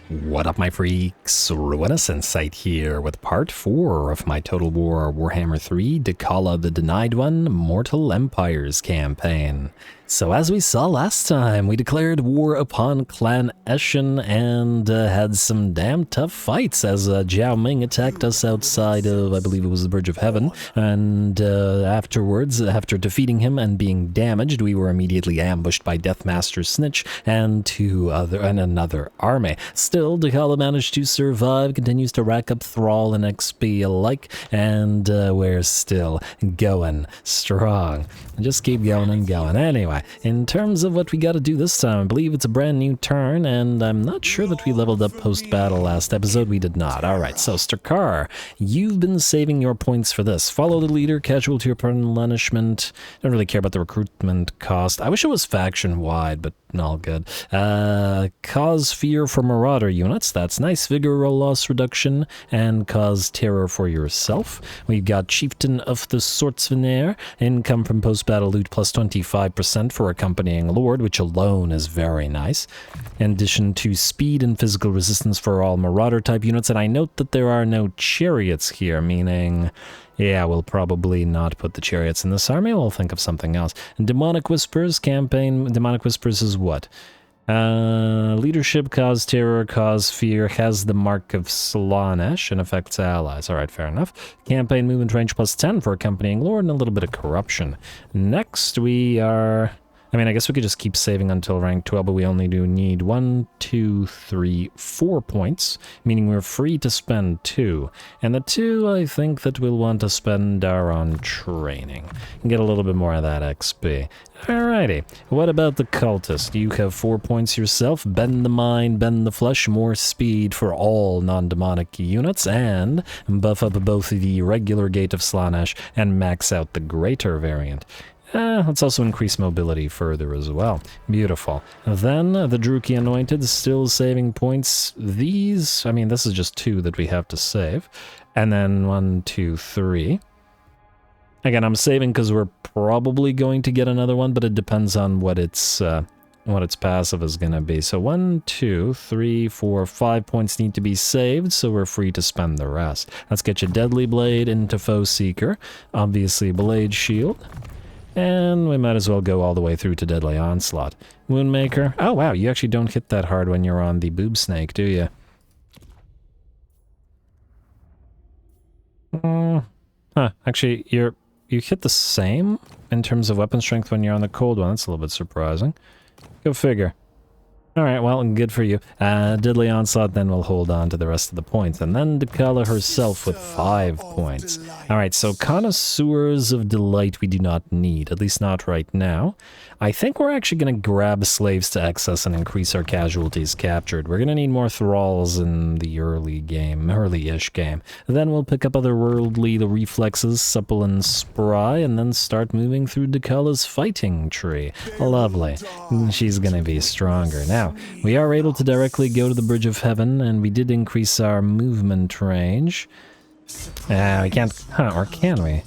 What up, my freaks? RuinusInsight here with part 4 of my Total War Warhammer 3 Dechala the Denied One Mortal Empires campaign. So as we saw last time, we declared war upon Clan Eshin and had some damn tough fights as Jiao Ming attacked us outside of, I believe it was the Bridge of Heaven, and afterwards, after defeating him and being damaged, we were immediately ambushed by Deathmaster Snitch and another army. Still, Dechala managed to survive, continues to rack up thrall and XP alike, and we're still going strong. Just keep going and going. Anyway, in terms of what we gotta do this time, I believe it's a brand new turn, and I'm not sure that we leveled up post-battle last episode. We did not. Alright, so Stakar, you've been saving your points for this. Follow the leader, casualty or replenishment. Don't really care about the recruitment cost. I wish it was faction-wide, but all good. Cause fear for marauder units. That's nice. Vigor roll loss reduction, and cause terror for yourself. We've got Chieftain of the Swordsveneer. Income from post-battle loot plus 25% for accompanying lord, which alone is very nice. In addition to speed and physical resistance for all marauder type units. And I note that there are no chariots here, meaning, yeah, we'll probably not put the chariots in this army. We'll think of something else. And Demonic Whispers campaign. Demonic Whispers is what? Leadership, cause terror, cause fear, has the mark of Slaanesh, and affects allies. Alright, fair enough. Campaign movement range plus 10 for accompanying lord, and a little bit of corruption. Next we are... I mean, I guess we could just keep saving until rank 12, but we only do need 1, 2, 3, 4 points, meaning we're free to spend 2. And the 2, I think that we'll want to spend are on training and get a little bit more of that XP. Alrighty, what about the cultist? You have 4 points yourself. Bend the mind, bend the flesh, more speed for all non-demonic units, and buff up both the regular Gate of Slaanesh and max out the greater variant. Let's also increase mobility further as well. Beautiful. Then, the Druki Anointed, still saving points. These, I mean, this is just 2 that we have to save. And then 1, 2, 3. Again, I'm saving because we're probably going to get another one, but it depends on what its passive is going to be. So 1, 2, 3, 4, 5 points need to be saved, so we're free to spend the rest. Let's get your Deadly Blade into Foe Seeker. Obviously, Blade Shield. And we might as well go all the way through to Deadly Onslaught. Woundmaker. Oh wow, you actually don't hit that hard when you're on the Boob Snake, do you? Actually, you hit the same in terms of weapon strength when you're on the cold one. That's a little bit surprising. Go figure. Alright, well, good for you. Deadly Onslaught, then we'll hold on to the rest of the points. And then Dechala herself with 5 points. Alright, so Connoisseurs of Delight we do not need, at least not right now. I think we're actually going to grab Slaves to Excess and increase our casualties captured. We're going to need more Thralls in the early-ish game. Then we'll pick up otherworldly, the Reflexes, Supple and Spry, and then start moving through Decala's fighting tree. Lovely. She's going to be stronger. Now, we are able to directly go to the Bridge of Heaven, and we did increase our movement range. We can't... or can we?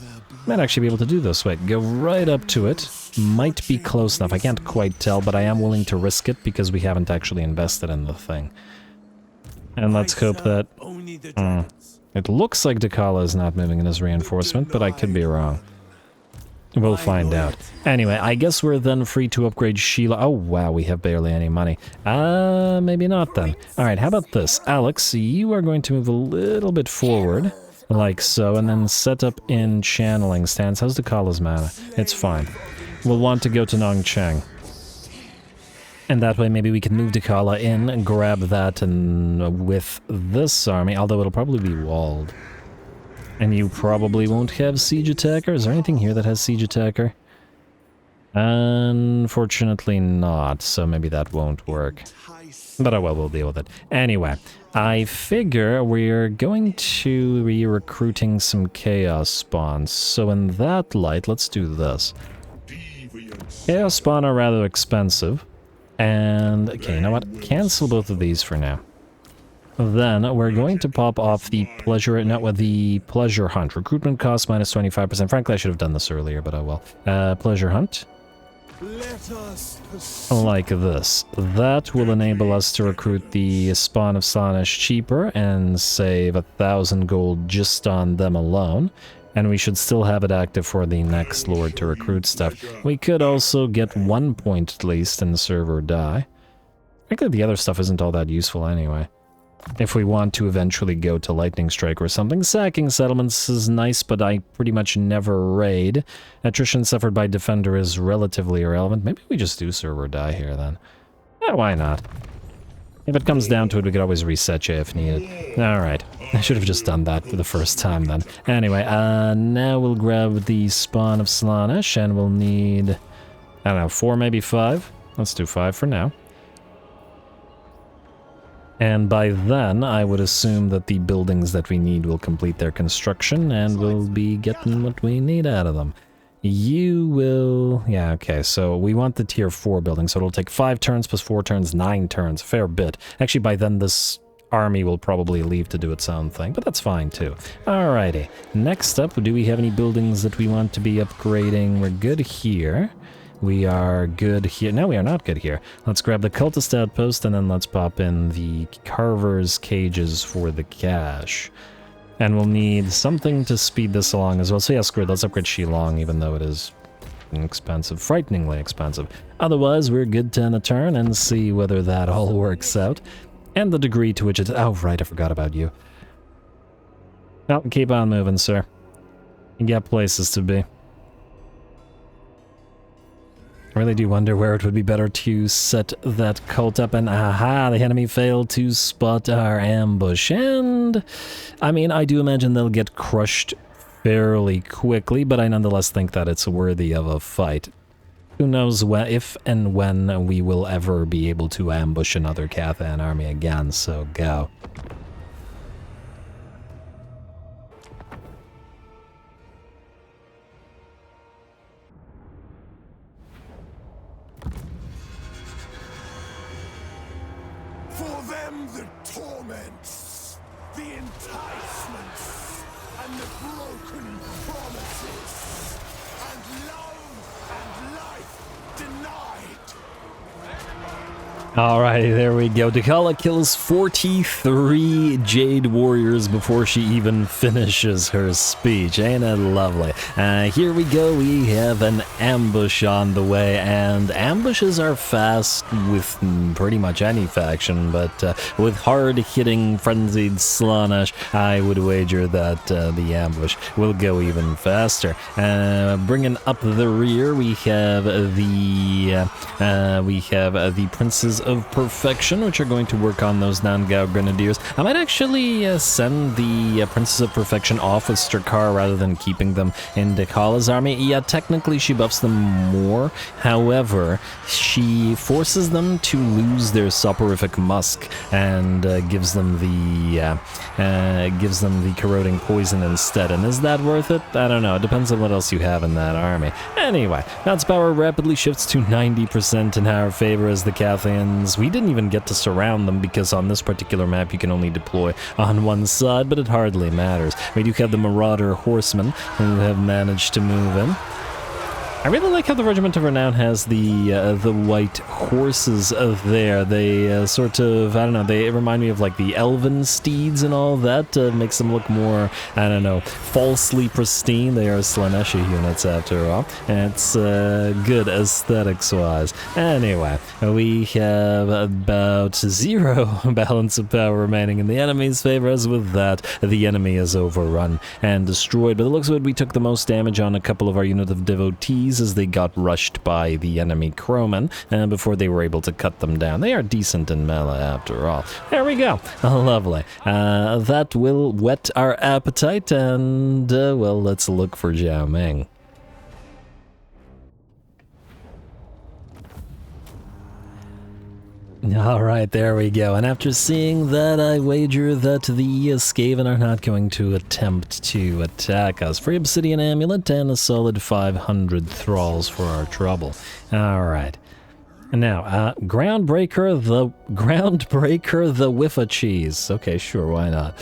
Might actually be able to do this. Wait, go right up to it. Might be close enough. I can't quite tell, but I am willing to risk it because we haven't actually invested in the thing. And let's hope that... it looks like Dechala is not moving in his reinforcement, but I could be wrong. We'll find out. Anyway, I guess we're then free to upgrade Sheila. Oh, wow, we have barely any money. Maybe not then. Alright, how about this? Alex, you are going to move a little bit forward, like so, and then set up in channeling stance. How's Decala's mana? It's fine. We'll want to go to Nong Chang. And that way maybe we can move Dechala in and grab that and with this army, although it'll probably be walled. And you probably won't have Siege Attacker. Is there anything here that has Siege Attacker? Unfortunately not, so maybe that won't work. But oh well, we'll deal with it. Anyway, I figure we're going to be recruiting some Chaos Spawns. So in that light, let's do this. Chaos Spawn are rather expensive. And, okay, you know what? Cancel both of these for now. Then we're going to pop off the pleasure hunt. Recruitment cost minus 25%. Frankly, I should have done this earlier, but oh well. Pleasure hunt. like this. That will enable us to recruit the spawn of Slaanesh cheaper and save 1,000 gold just on them alone. And we should still have it active for the next lord to recruit stuff. We could also get 1 point at least in serve or die. I think that the other stuff isn't all that useful anyway. If we want to eventually go to Lightning Strike or something, sacking settlements is nice, but I pretty much never raid. Attrition suffered by Defender is relatively irrelevant. Maybe we just do serve or die here then. Yeah, why not? If it comes down to it, we could always reset you if needed. Alright, I should have just done that for the first time then. Anyway, now we'll grab the spawn of Slaanesh, and we'll need, I don't know, 4, maybe 5? Let's do 5 for now. And by then, I would assume that the buildings that we need will complete their construction, and we'll be getting what we need out of them. You will... yeah, okay, so we want the tier 4 building, so it'll take 5 turns plus 4 turns, 9 turns, a fair bit. Actually, by then this army will probably leave to do its own thing, but that's fine too. Alrighty, next up, do we have any buildings that we want to be upgrading? We're good here. We are good here. No, we are not good here. Let's grab the cultist outpost, and then let's pop in the carver's cages for the cash. And we'll need something to speed this along as well. So yeah, screw it, let's upgrade Shilong, even though it is expensive, frighteningly expensive. Otherwise, we're good to end the turn and see whether that all works out. And the degree to which it... oh, right, I forgot about you. Well, keep on moving, sir. You got places to be. I really do wonder where it would be better to set that cult up, and aha, the enemy failed to spot our ambush, and I mean, I do imagine they'll get crushed fairly quickly, but I nonetheless think that it's worthy of a fight. Who knows if and when we will ever be able to ambush another Cathan army again, so go. For them the torments, the enticements, and the broken promises, and love and life denied. Alrighty, there we go. Dechala kills 43 Jade Warriors before she even finishes her speech. Ain't it lovely? Here we go. We have an ambush on the way, and ambushes are fast with pretty much any faction, but with hard-hitting, frenzied Slaanesh, I would wager that the ambush will go even faster. Bringing up the rear, we have the Princes of Perfection, which are going to work on those Nongao Grenadiers. I might actually send the Princes of Perfection off with Strakar rather than keeping them in Decala's army. Yeah, technically she buffs them more. However, she forces them to lose their soporific musk and gives them the corroding poison instead. And is that worth it? I don't know. It depends on what else you have in that army. Anyway, God's power rapidly shifts to 90% in our favor as the Cathians. We didn't even get to surround them because on this particular map you can only deploy on one side, but it hardly matters. We do have the Marauder Horsemen who have managed to move in. I really like how the Regiment of Renown has the white horses there. They sort of, I don't know, they remind me of like the elven steeds and all that. Makes them look more, I don't know, falsely pristine. They are Slaaneshi units after all. And it's good aesthetics-wise. Anyway, we have about 0 balance of power remaining in the enemy's favor, as with that, the enemy is overrun and destroyed. But it looks like we took the most damage on a couple of our unit of devotees as they got rushed by the enemy crowmen before they were able to cut them down. They are decent in melee after all. There we go. Lovely. That will whet our appetite, and well, let's look for Jiao Ming. Alright, there we go. And after seeing that, I wager that the Skaven are not going to attempt to attack us. Free Obsidian Amulet and a solid 500 thralls for our trouble. Alright. And now, Groundbreaker the Whiffa Cheese. Okay, sure, why not?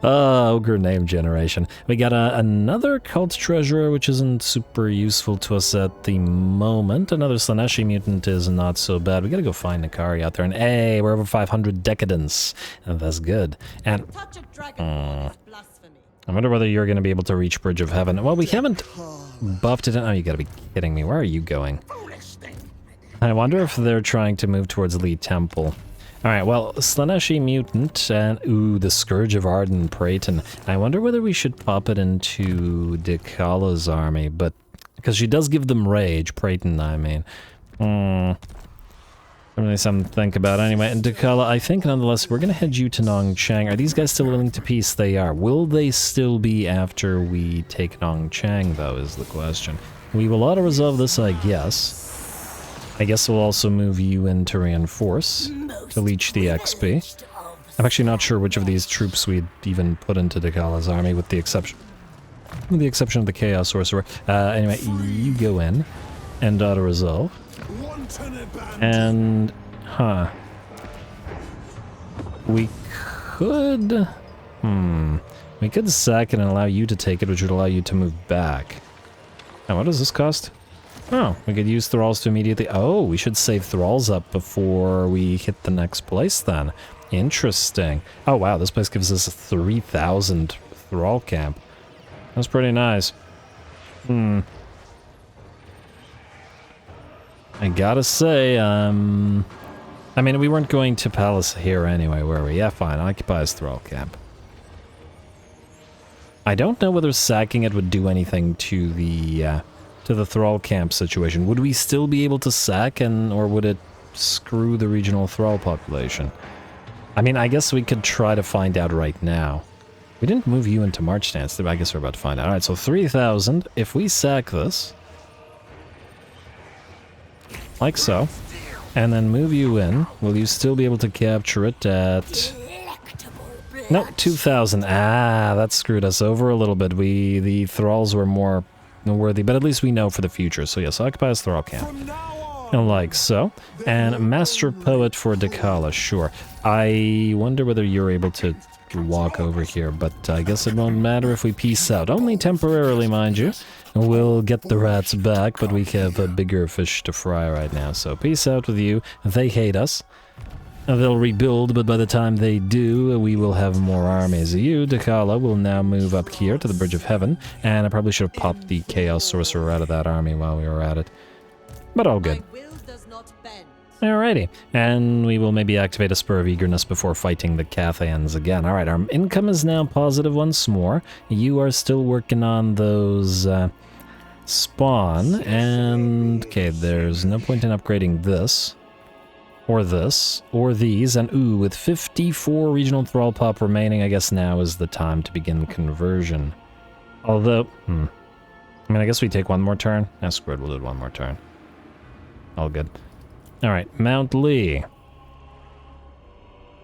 Ogre name generation. We got another cult treasure, which isn't super useful to us at the moment. Another Slaaneshi mutant is not so bad. We gotta go find Nakari out there. And hey, we're over 500 decadence. That's good. And I wonder whether you're gonna be able to reach Bridge of Heaven. Well, we haven't buffed it. Oh, you gotta be kidding me. Where are you going? I wonder if they're trying to move towards Lee Temple. Alright, well, Slaaneshi Mutant, and ooh, the Scourge of Arden Praeton. I wonder whether we should pop it into Decala's army, but... because she does give them rage, Praeton, I mean. Something to think about anyway. And Dechala, I think, nonetheless, we're gonna head you to Nong Chang. Are these guys still willing to peace? They are. Will they still be after we take Nong Chang, though, is the question. We will auto-resolve this, I guess. I guess we'll also move you in to reinforce, to leech the XP. I'm actually not sure which of these troops we'd even put into Decala's army, with the exception of the Chaos Sorcerer. Anyway, you go in, and auto-resolve. And, we could... we could sack it and allow you to take it, which would allow you to move back. Now, what does this cost? Oh, we could use thralls to immediately... oh, we should save thralls up before we hit the next place then. Interesting. Oh wow, this place gives us a 3,000 thrall camp. That's pretty nice. I gotta say, I mean, we weren't going to Palace here anyway, were we? Yeah, fine, occupy his thrall camp. I don't know whether sacking it would do anything to the thrall camp situation. Would we still be able to sack, or would it screw the regional thrall population? I mean, I guess we could try to find out right now. We didn't move you into March stance, but I guess we're about to find out. Alright, so 3,000. If we sack this, like so, and then move you in, will you still be able to capture it at... no, 2,000. Ah, that screwed us over a little bit. The thralls were more worthy, but at least we know for the future. So yes, occupy his thrall camp. And like so. And Master Poet for Dechala, sure. I wonder whether you're able to walk over here, but I guess it won't matter if we peace out. Only temporarily, mind you. We'll get the rats back, but we have a bigger fish to fry right now. So peace out with you. They hate us. They'll rebuild, but by the time they do, we will have more armies. You, Dechala, will now move up here to the Bridge of Heaven, and I probably should have popped the Chaos Sorcerer out of that army while we were at it. But all good. Alrighty, and we will maybe activate a Spur of Eagerness before fighting the Cathayans again. Alright, our income is now positive once more. You are still working on those spawn, and okay, there's no point in upgrading this, or these, and ooh, with 54 regional thrall pop remaining, I guess now is the time to begin conversion. Although, I mean, I guess we take one more turn. Nah, screw it, we'll do it one more turn. All good. Alright, Mount Lee.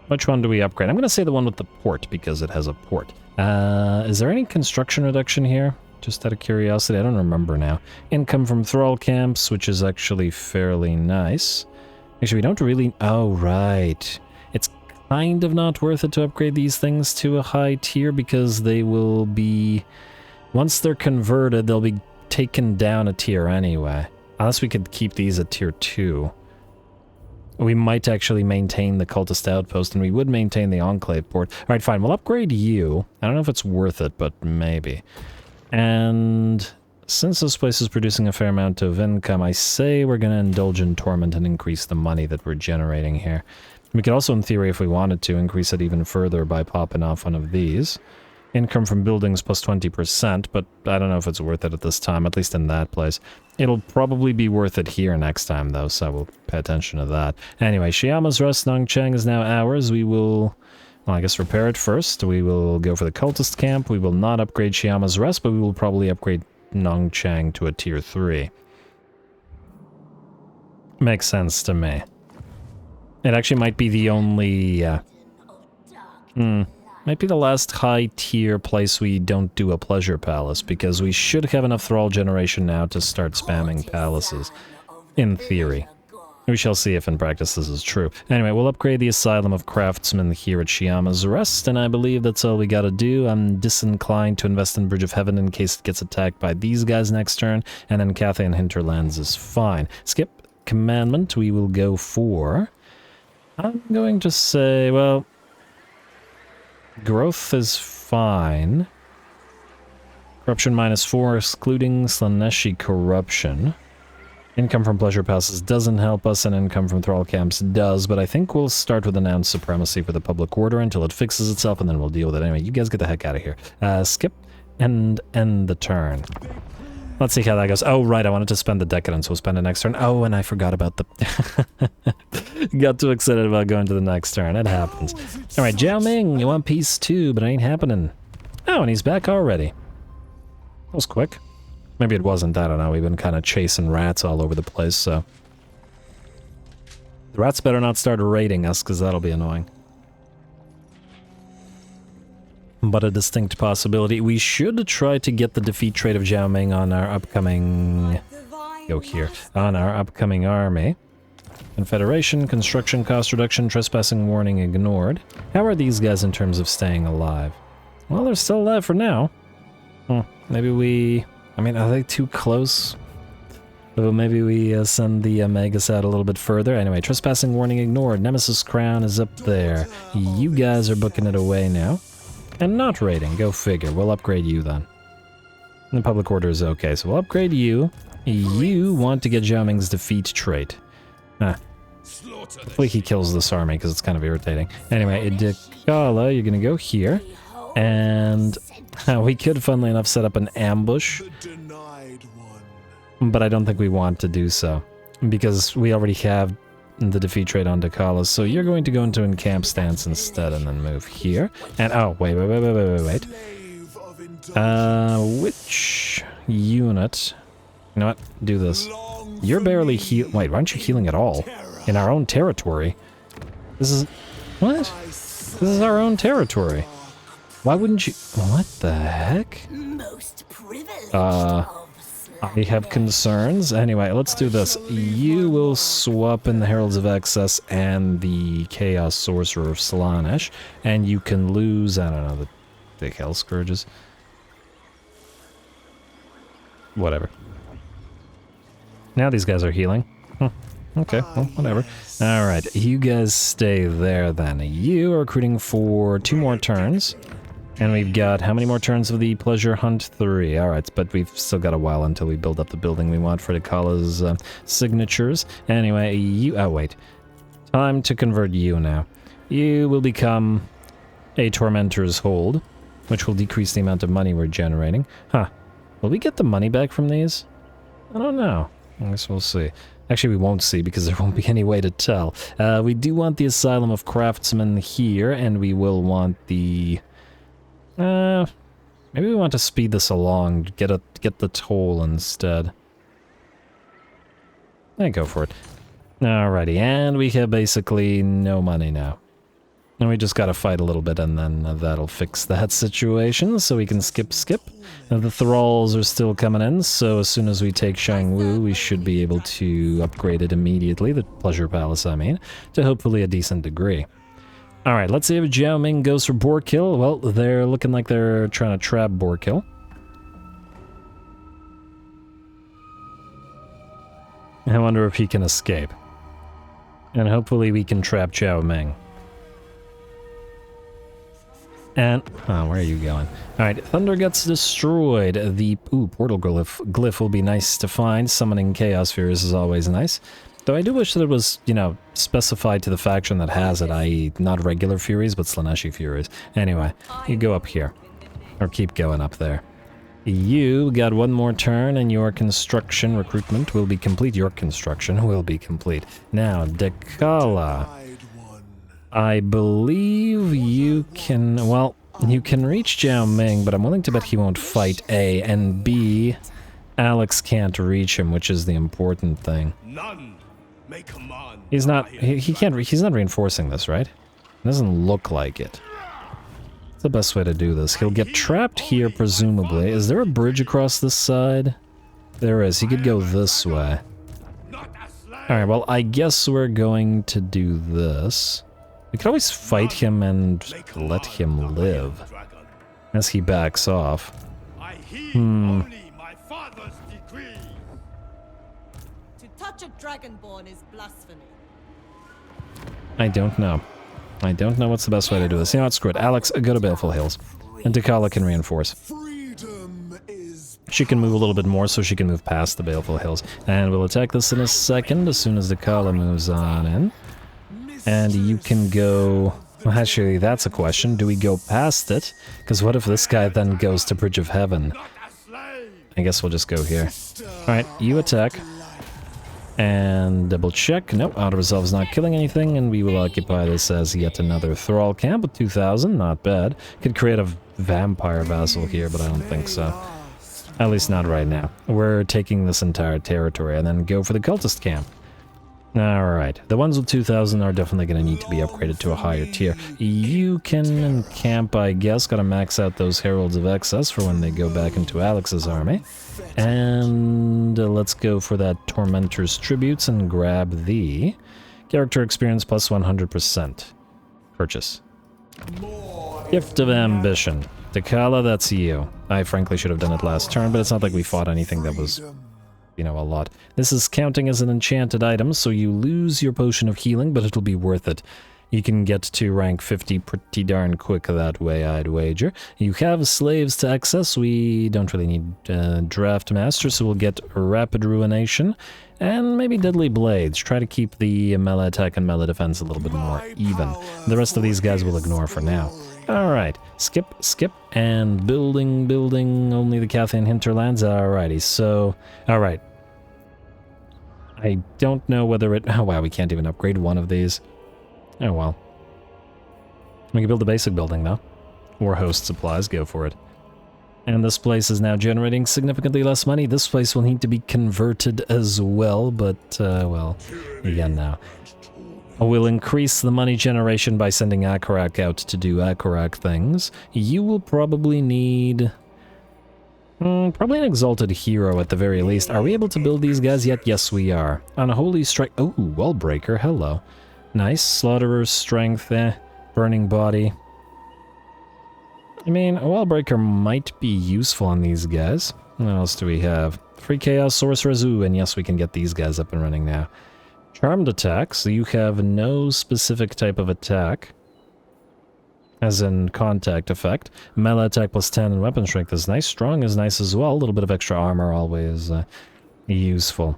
Which one do we upgrade? I'm going to say the one with the port, because it has a port. Is there any construction reduction here? Just out of curiosity, I don't remember now. Income from thrall camps, which is actually fairly nice. Actually, we don't really... oh, right. It's kind of not worth it to upgrade these things to a high tier, because they will be... once they're converted, they'll be taken down a tier anyway. Unless we could keep these at tier 2. We might actually maintain the Cultist Outpost, and we would maintain the Enclave port. Alright, fine, we'll upgrade you. I don't know if it's worth it, but maybe. And since this place is producing a fair amount of income, I say we're going to indulge in Torment and increase the money that we're generating here. We could also, in theory, if we wanted to, increase it even further by popping off one of these. Income from buildings plus 20%, but I don't know if it's worth it at this time, at least in that place. It'll probably be worth it here next time, though, so we'll pay attention to that. Anyway, Shyama's Rest, Nong Chang is now ours. We will, well, I guess repair it first. We will go for the Cultist Camp. We will not upgrade Shyama's Rest, but we will probably upgrade Nong Chang to a tier 3. Makes sense to me. It actually might be the only, might be the last high-tier place we don't do a pleasure palace, because we should have enough thrall generation now to start spamming palaces. In theory. We shall see if in practice this is true. Anyway, we'll upgrade the Asylum of Craftsmen here at Shiama's Rest, and I believe that's all we gotta do. I'm disinclined to invest in Bridge of Heaven in case it gets attacked by these guys next turn, and then Cathay and Hinterlands is fine. Skip Commandment, we will go for... I'm going to say, well... Growth is fine. Corruption -4, excluding Slaaneshi Corruption. Income from pleasure passes doesn't help us, and income from thrall camps does, but I think we'll start with announced supremacy for the public order until it fixes itself, and then we'll deal with it. Anyway, you guys get the heck out of here. Skip and end the turn. Let's see how that goes. Oh, right, I wanted to spend the decadence. We'll spend the next turn. Oh, and I forgot about the... Got too excited about going to the next turn. It happens. Alright, Jiao Ming, you want peace too, but it ain't happening. Oh, and he's back already. That was quick. Maybe it wasn't, I don't know. We've been kind of chasing rats all over the place, so... The rats better not start raiding us, because that'll be annoying. But a distinct possibility. We should try to get the defeat trait of Jiao Ming on our upcoming... Go here. On our upcoming army. Confederation, construction cost reduction, trespassing warning ignored. How are these guys in terms of staying alive? Well, they're still alive for now. Maybe we... I mean, are they too close? So maybe we send the Magus out a little bit further. Anyway, trespassing warning ignored. Nemesis Crown is up there. You guys are booking it away now. And not raiding. Go figure. We'll upgrade you then. And the public order is okay, so we'll upgrade you. You want to get Jiao Ming's defeat trait. Hopefully he kills this army, because it's kind of irritating. Anyway, Dechala, you're gonna go here. And we could, funnily enough, set up an ambush. But I don't think we want to do so. Because we already have the defeat trait on Dechala. So you're going to go into encamp stance instead and then move here. And, oh, wait. Which unit? You know what? Do this. You're barely heal. Wait, why aren't you healing at all? In our own territory? This is... What? This is our own territory. Why wouldn't you... What the heck? I have concerns. Anyway, let's do this. You will swap in the Heralds of Excess and the Chaos Sorcerer of Slaanesh, and you can lose, I don't know, the Hell Scourges. Whatever. Now these guys are healing. Okay, well, whatever. Alright, you guys stay there then. You are recruiting for 2 more turns. And we've got, how many more turns of the Pleasure Hunt? 3. Alright, but we've still got a while until we build up the building we want for Decala's signatures. Anyway, you... Oh, wait. Time to convert you now. You will become a Tormentor's Hold, which will decrease the amount of money we're generating. Huh. Will we get the money back from these? I don't know. I guess we'll see. Actually, we won't see because there won't be any way to tell. We do want the Asylum of Craftsmen here, and we will want the... maybe we want to speed this along, get the toll instead. Go for it. Alrighty, and we have basically no money now. And we just gotta fight a little bit, and then that'll fix that situation, so we can skip. The thralls are still coming in, so as soon as we take Shangwu, we should be able to upgrade it immediately, the Pleasure Palace, I mean, to hopefully a decent degree. Alright, let's see if Jiao Ming goes for Boar Kill. Well, they're looking like they're trying to trap Boar Kill. I wonder if he can escape. And hopefully we can trap Jiao Ming. And, oh, where are you going? Alright, Thunder gets destroyed. The, Portal Glyph will be nice to find. Summoning Chaos Furies is always nice. Though I do wish that it was, you know, specified to the faction that has it, i.e. not regular Furies, but Slaaneshi Furies. Anyway, you go up here. Or keep going up there. You got 1 more turn, and your construction recruitment will be complete. Your construction will be complete. Now, Dechala. I believe you can, well, you can reach Jiao Ming, but I'm willing to bet he won't fight, A, and B, Alex can't reach him, which is the important thing. He's not, he's not reinforcing this, right? It doesn't look like it. It's the best way to do this. He'll get trapped here, presumably. Is there a bridge across this side? There is. He could go this way. Alright, well, I guess we're going to do this. We could always fight him and let him live as he backs off. Only my father's decree. To touch a dragonborn is blasphemy. I don't know. I don't know what's the best way to do this. You know what, screw it. Alex, go to Baleful Hills. And Dechala can reinforce. Freedom is She can move a little bit more so she can move past the Baleful Hills. And we'll attack this in a second as soon as Dechala moves on in. And you can go... Well, actually, that's a question. Do we go past it? Because what if this guy then goes to Bridge of Heaven? I guess we'll just go here. Alright, you attack. And double check. Nope, Auto Resolve is not killing anything, and we will occupy this as yet another Thrall camp with 2,000. Not bad. Could create a vampire vassal here, but I don't think so. At least not right now. We're taking this entire territory and then go for the cultist camp. Alright, the ones with 2,000 are definitely going to need to be upgraded to a higher tier. You can camp, I guess. Gotta max out those Heralds of Excess for when they go back into Alex's army. And let's go for that Tormentor's Tributes and grab the character experience plus 100%. Purchase. Gift of Ambition. Dechala, that's you. I frankly should have done it last turn, but it's not like we fought anything that was... you know, a lot. This is counting as an enchanted item, so you lose your potion of healing, but it'll be worth it. You can get to rank 50 pretty darn quick that way, I'd wager. You have slaves to access. We don't really need Draft Master, so we'll get Rapid Ruination and maybe Deadly Blades. Try to keep the melee attack and melee defense a little bit more even. The rest of these guys we'll ignore for now. Alright, skip, and building, only the Cathian hinterlands. Alrighty, so, alright. I don't know whether it, oh wow, we can't even upgrade one of these. Oh well. We can build a basic building though. Or host supplies, go for it. And this place is now generating significantly less money. This place will need to be converted as well, but, well, again now. We'll increase the money generation by sending Akarak out to do Akarak things. You will probably need... probably an Exalted Hero at the very least. Are we able to build these guys yet? Yes, we are. On a Holy Strike... Oh, Wallbreaker, hello. Nice. Slaughterer's Strength, Burning Body. I mean, a Wallbreaker might be useful on these guys. What else do we have? Free Chaos, Sorcerer's Ooh, and yes, we can get these guys up and running now. Charmed attack, so you have no specific type of attack. As in contact effect. Melee attack plus 10 and weapon strength is nice. Strong is nice as well. A little bit of extra armor always useful.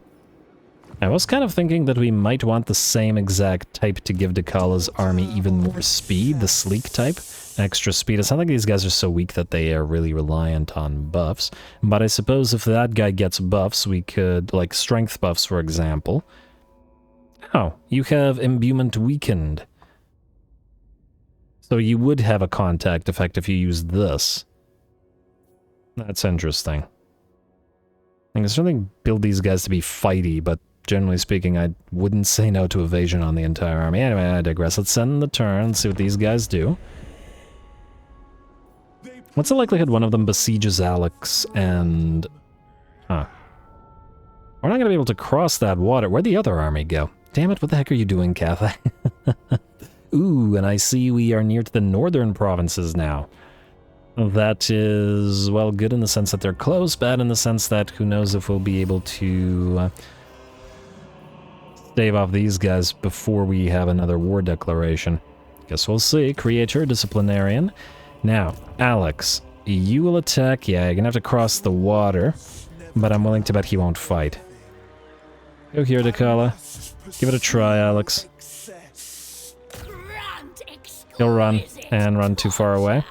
I was kind of thinking that we might want the same exact type to give Decala's army even more speed, the sleek type. Extra speed. It's not like these guys are so weak that they are really reliant on buffs. But I suppose if that guy gets buffs, we could, like strength buffs for example. Oh, you have Imbuement Weakened. So you would have a contact effect if you used this. That's interesting. I can certainly build these guys to be fighty, but generally speaking, I wouldn't say no to evasion on the entire army. Anyway, I digress. Let's end the turn, see what these guys do. What's the likelihood one of them besieges Alex and... Huh. We're not going to be able to cross that water. Where'd the other army go? Damn it, what the heck are you doing, Cathay? Ooh, and I see we are near to the northern provinces now. That is, well, good in the sense that they're close, bad in the sense that who knows if we'll be able to stave off these guys before we have another war declaration. Guess we'll see. Creator, Disciplinarian. Now, Alex, you will attack. Yeah, you're gonna have to cross the water, but I'm willing to bet he won't fight. Go here, Dechala. Give it a try, Alex. He'll run, and run too far away.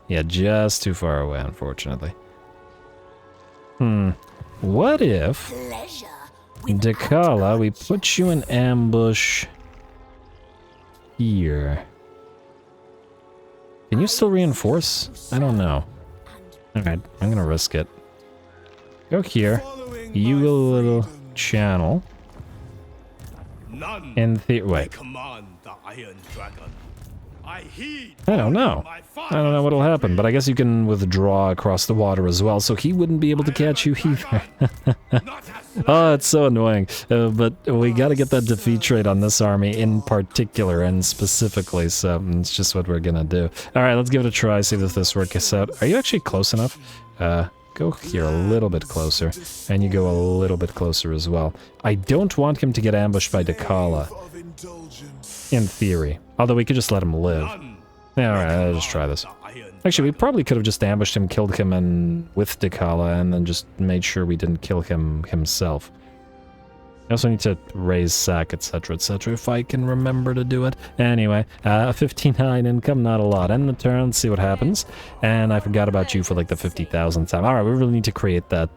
Yeah, just too far away, unfortunately. What if... Dechala, we put you in ambush... here. Can you still reinforce? I don't know. Alright, I'm gonna risk it. Go here. You a little channel. And wait. I don't know. I don't know what'll happen, but I guess you can withdraw across the water as well, so he wouldn't be able to catch you either. Oh, it's so annoying. But we gotta get that defeat trait on this army in particular and specifically, so it's just what we're gonna do. Alright, let's give it a try, see if this works out. Are you actually close enough? Go here a little bit closer, and you go a little bit closer as well. I don't want him to get ambushed by Dechala, in theory. Although we could just let him live. Yeah, alright, I'll just try this. Actually, we probably could have just ambushed him, killed him and with Dechala, and then just made sure we didn't kill him himself. I also need to raise sack, etc., etc., if I can remember to do it. Anyway, 59 income, not a lot. End the turn, see what happens. And I forgot about you for like the 50,000th time. Alright, we really need to create that,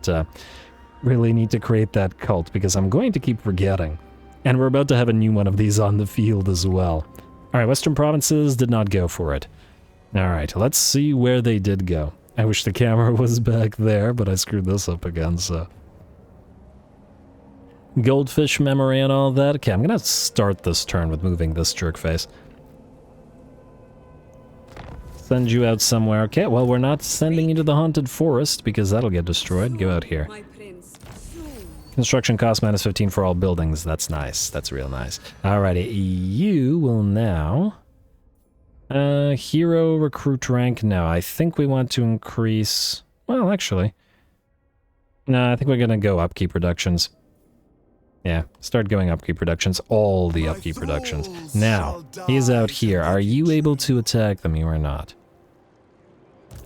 cult, because I'm going to keep forgetting. And we're about to have a new one of these on the field as well. Alright, Western Provinces did not go for it. Alright, let's see where they did go. I wish the camera was back there, but I screwed this up again, so... Goldfish memory and all that. Okay, I'm gonna start this turn with moving this jerkface. Send you out somewhere. Okay, well, we're not sending you to the Haunted Forest, because that'll get destroyed. Go out here. Construction cost minus 15 for all buildings. That's nice. That's real nice. Alrighty, you will now... hero recruit rank? No, I think we want to increase... Well, actually... No, I think we're gonna go upkeep reductions. Yeah, start going upkeep reductions. All the upkeep reductions. Now, he's out here. Are you able to attack them? You are not.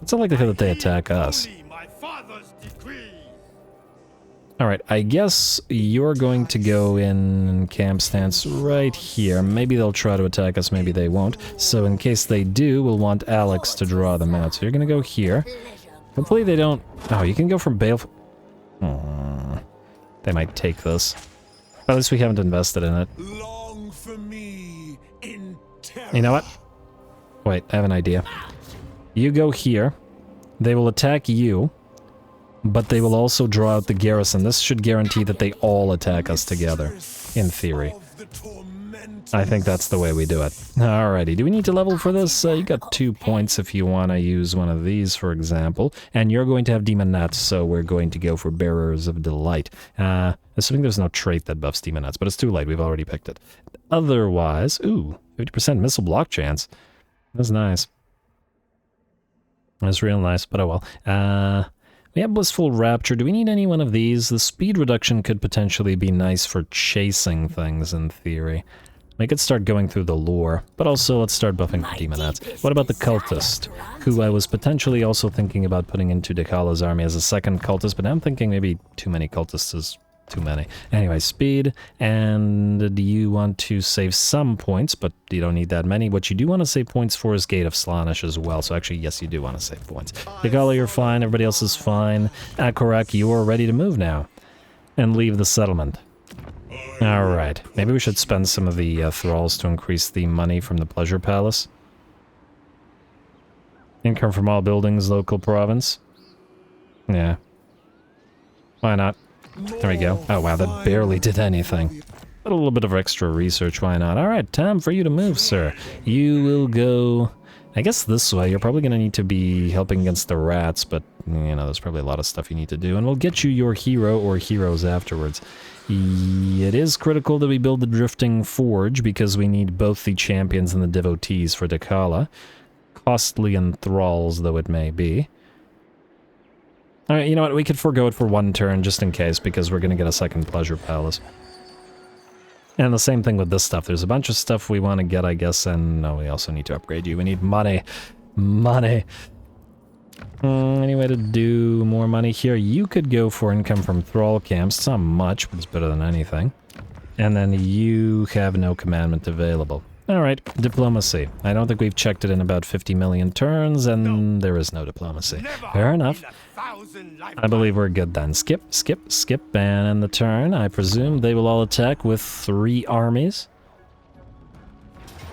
It's not likelihood that they attack us. Alright, I guess you're going to go in camp stance right here. Maybe they'll try to attack us, maybe they won't. So in case they do, we'll want Alex to draw them out. So you're gonna go here. Hopefully they don't... Oh, you can go from Baleful... They might take this. But at least we haven't invested in it. Long for me in terror. You know what? Wait, I have an idea. You go here. They will attack you. But they will also draw out the garrison. This should guarantee that they all attack us together. In theory. I think that's the way we do it. Alrighty, do we need to level for this? You got 2 points if you want to use one of these, for example. And you're going to have Demonettes, so we're going to go for Bearers of Delight. Assuming there's no trait that buffs Demonettes, but it's too late, we've already picked it. Otherwise, ooh, 50% missile block chance. That's nice. That's real nice, but oh well. We have Blissful Rapture. Do we need any one of these? The speed reduction could potentially be nice for chasing things, in theory. We could start going through the lore, but also let's start buffing for Demonettes. What about the Cultist, who I was potentially also thinking about putting into Decala's army as a second Cultist, but I'm thinking maybe too many Cultists is too many. Anyway, speed, and do you want to save some points, but you don't need that many. What you do want to save points for is Gate of Slaanesh as well, so actually, yes, you do want to save points. Dechala, you're fine, everybody else is fine. Akorak, you're ready to move now, and leave the settlement. Alright, maybe we should spend some of the thralls to increase the money from the Pleasure Palace. Income from all buildings, local province. Yeah. Why not? There we go. Oh wow, that barely did anything. But a little bit of extra research, why not? Alright, time for you to move, sir. You will go... I guess this way. You're probably going to need to be helping against the rats, but, you know, there's probably a lot of stuff you need to do. And we'll get you your hero or heroes afterwards. It is critical that we build the Drifting Forge, because we need both the champions and the devotees for Dechala. Costly and thralls, though it may be. Alright, you know what? We could forego it for one turn, just in case, because we're going to get a second Pleasure Palace. And the same thing with this stuff. There's a bunch of stuff we want to get, I guess, and no, we also need to upgrade you. We need money. Money. Any way to do more money here? You could go for income from thrall camps. It's not much, but it's better than anything. And then you have no commandment available. Alright, diplomacy. I don't think we've checked it in about 50 million turns, and there is no diplomacy. Fair enough. I believe we're good then. Skip, skip, skip, and end the turn. I presume they will all attack with 3 armies.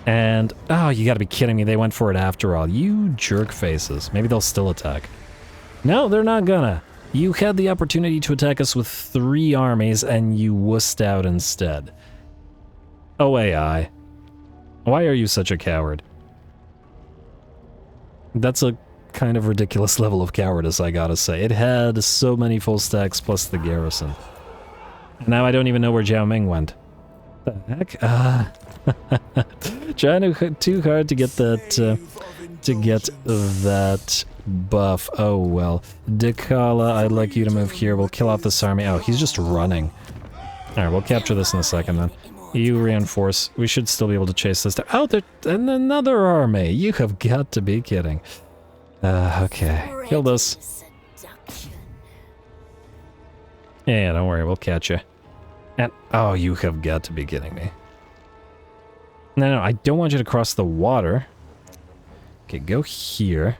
And, oh, you gotta be kidding me, they went for it after all. You jerk faces. Maybe they'll still attack. No, they're not gonna. You had the opportunity to attack us with 3 armies, and you wussed out instead. Oh, AI. Why are you such a coward? That's a kind of ridiculous level of cowardice, I gotta say. It had so many full stacks plus the garrison. Now I don't even know where Jiao Ming went. The heck? Trying too hard to get that, buff. Oh well. Dechala, I'd like you to move here. We'll kill off this army. Oh, he's just running. Alright, we'll capture this in a second then. You reinforce. We should still be able to chase this down. Oh, there's another army. You have got to be kidding. Okay. Kill this. Yeah, don't worry. We'll catch you. And, oh, you have got to be kidding me. No, I don't want you to cross the water. Okay, go here.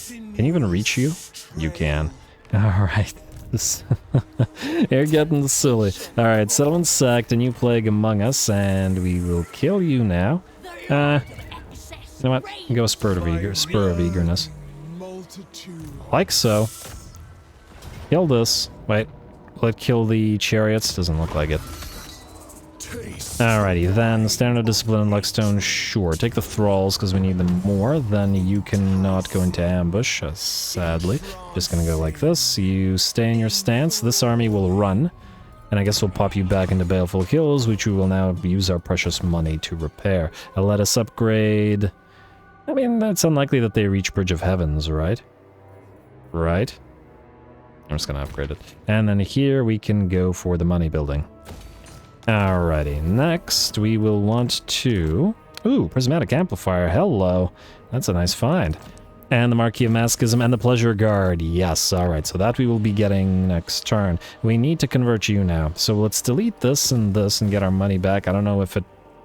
Can you even reach you? You can. Alright. You're getting silly. Alright, settlement sacked, a new plague among us, and we will kill you now. You know what? Go spur of eagerness. Like so. Kill this. Wait. Will it kill the chariots? Doesn't look like it. Alrighty, then standard discipline and Luckstone, sure. Take the thralls because we need them more. Then you cannot go into ambush, sadly. Just gonna go like this. You stay in your stance. This army will run. And I guess we'll pop you back into Baleful Hills, which we will now use our precious money to repair. Let us upgrade. I mean, it's unlikely that they reach Bridge of Heavens, right? Right? I'm just gonna upgrade it. And then here we can go for the money building. Alrighty, next we will want to... Ooh, Prismatic Amplifier, hello. That's a nice find. And the Marquis of Masochism and the Pleasure Guard, yes, alright, so that we will be getting next turn. We need to convert you now, so let's delete this and get our money back. I don't know if it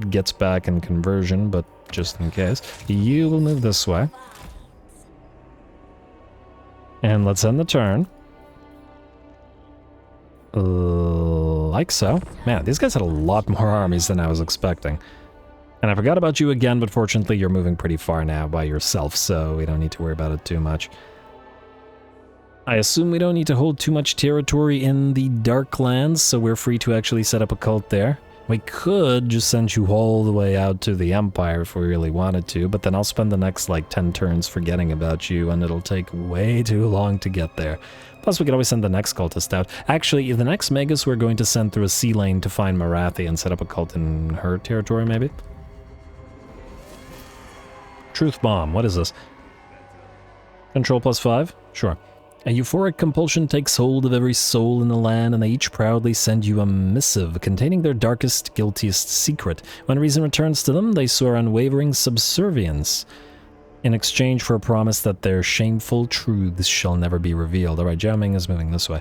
gets back in conversion, but just in case. You will move this way. And let's end the turn. Like so. Man, these guys had a lot more armies than I was expecting. And I forgot about you again, but fortunately you're moving pretty far now by yourself, so we don't need to worry about it too much. I assume we don't need to hold too much territory in the Darklands, so we're free to actually set up a cult there. We could just send you all the way out to the Empire if we really wanted to, but then I'll spend the next, like, 10 turns forgetting about you, and it'll take way too long to get there. Plus, we could always send the next cultist out. Actually, the next Magus we're going to send through a sea lane to find Marathi and set up a cult in her territory, maybe? Truth Bomb, what is this? Control +5? Sure. A euphoric compulsion takes hold of every soul in the land, and they each proudly send you a missive containing their darkest, guiltiest secret. When reason returns to them, they swear unwavering subservience in exchange for a promise that their shameful truths shall never be revealed. Alright, Jiao Ming is moving this way.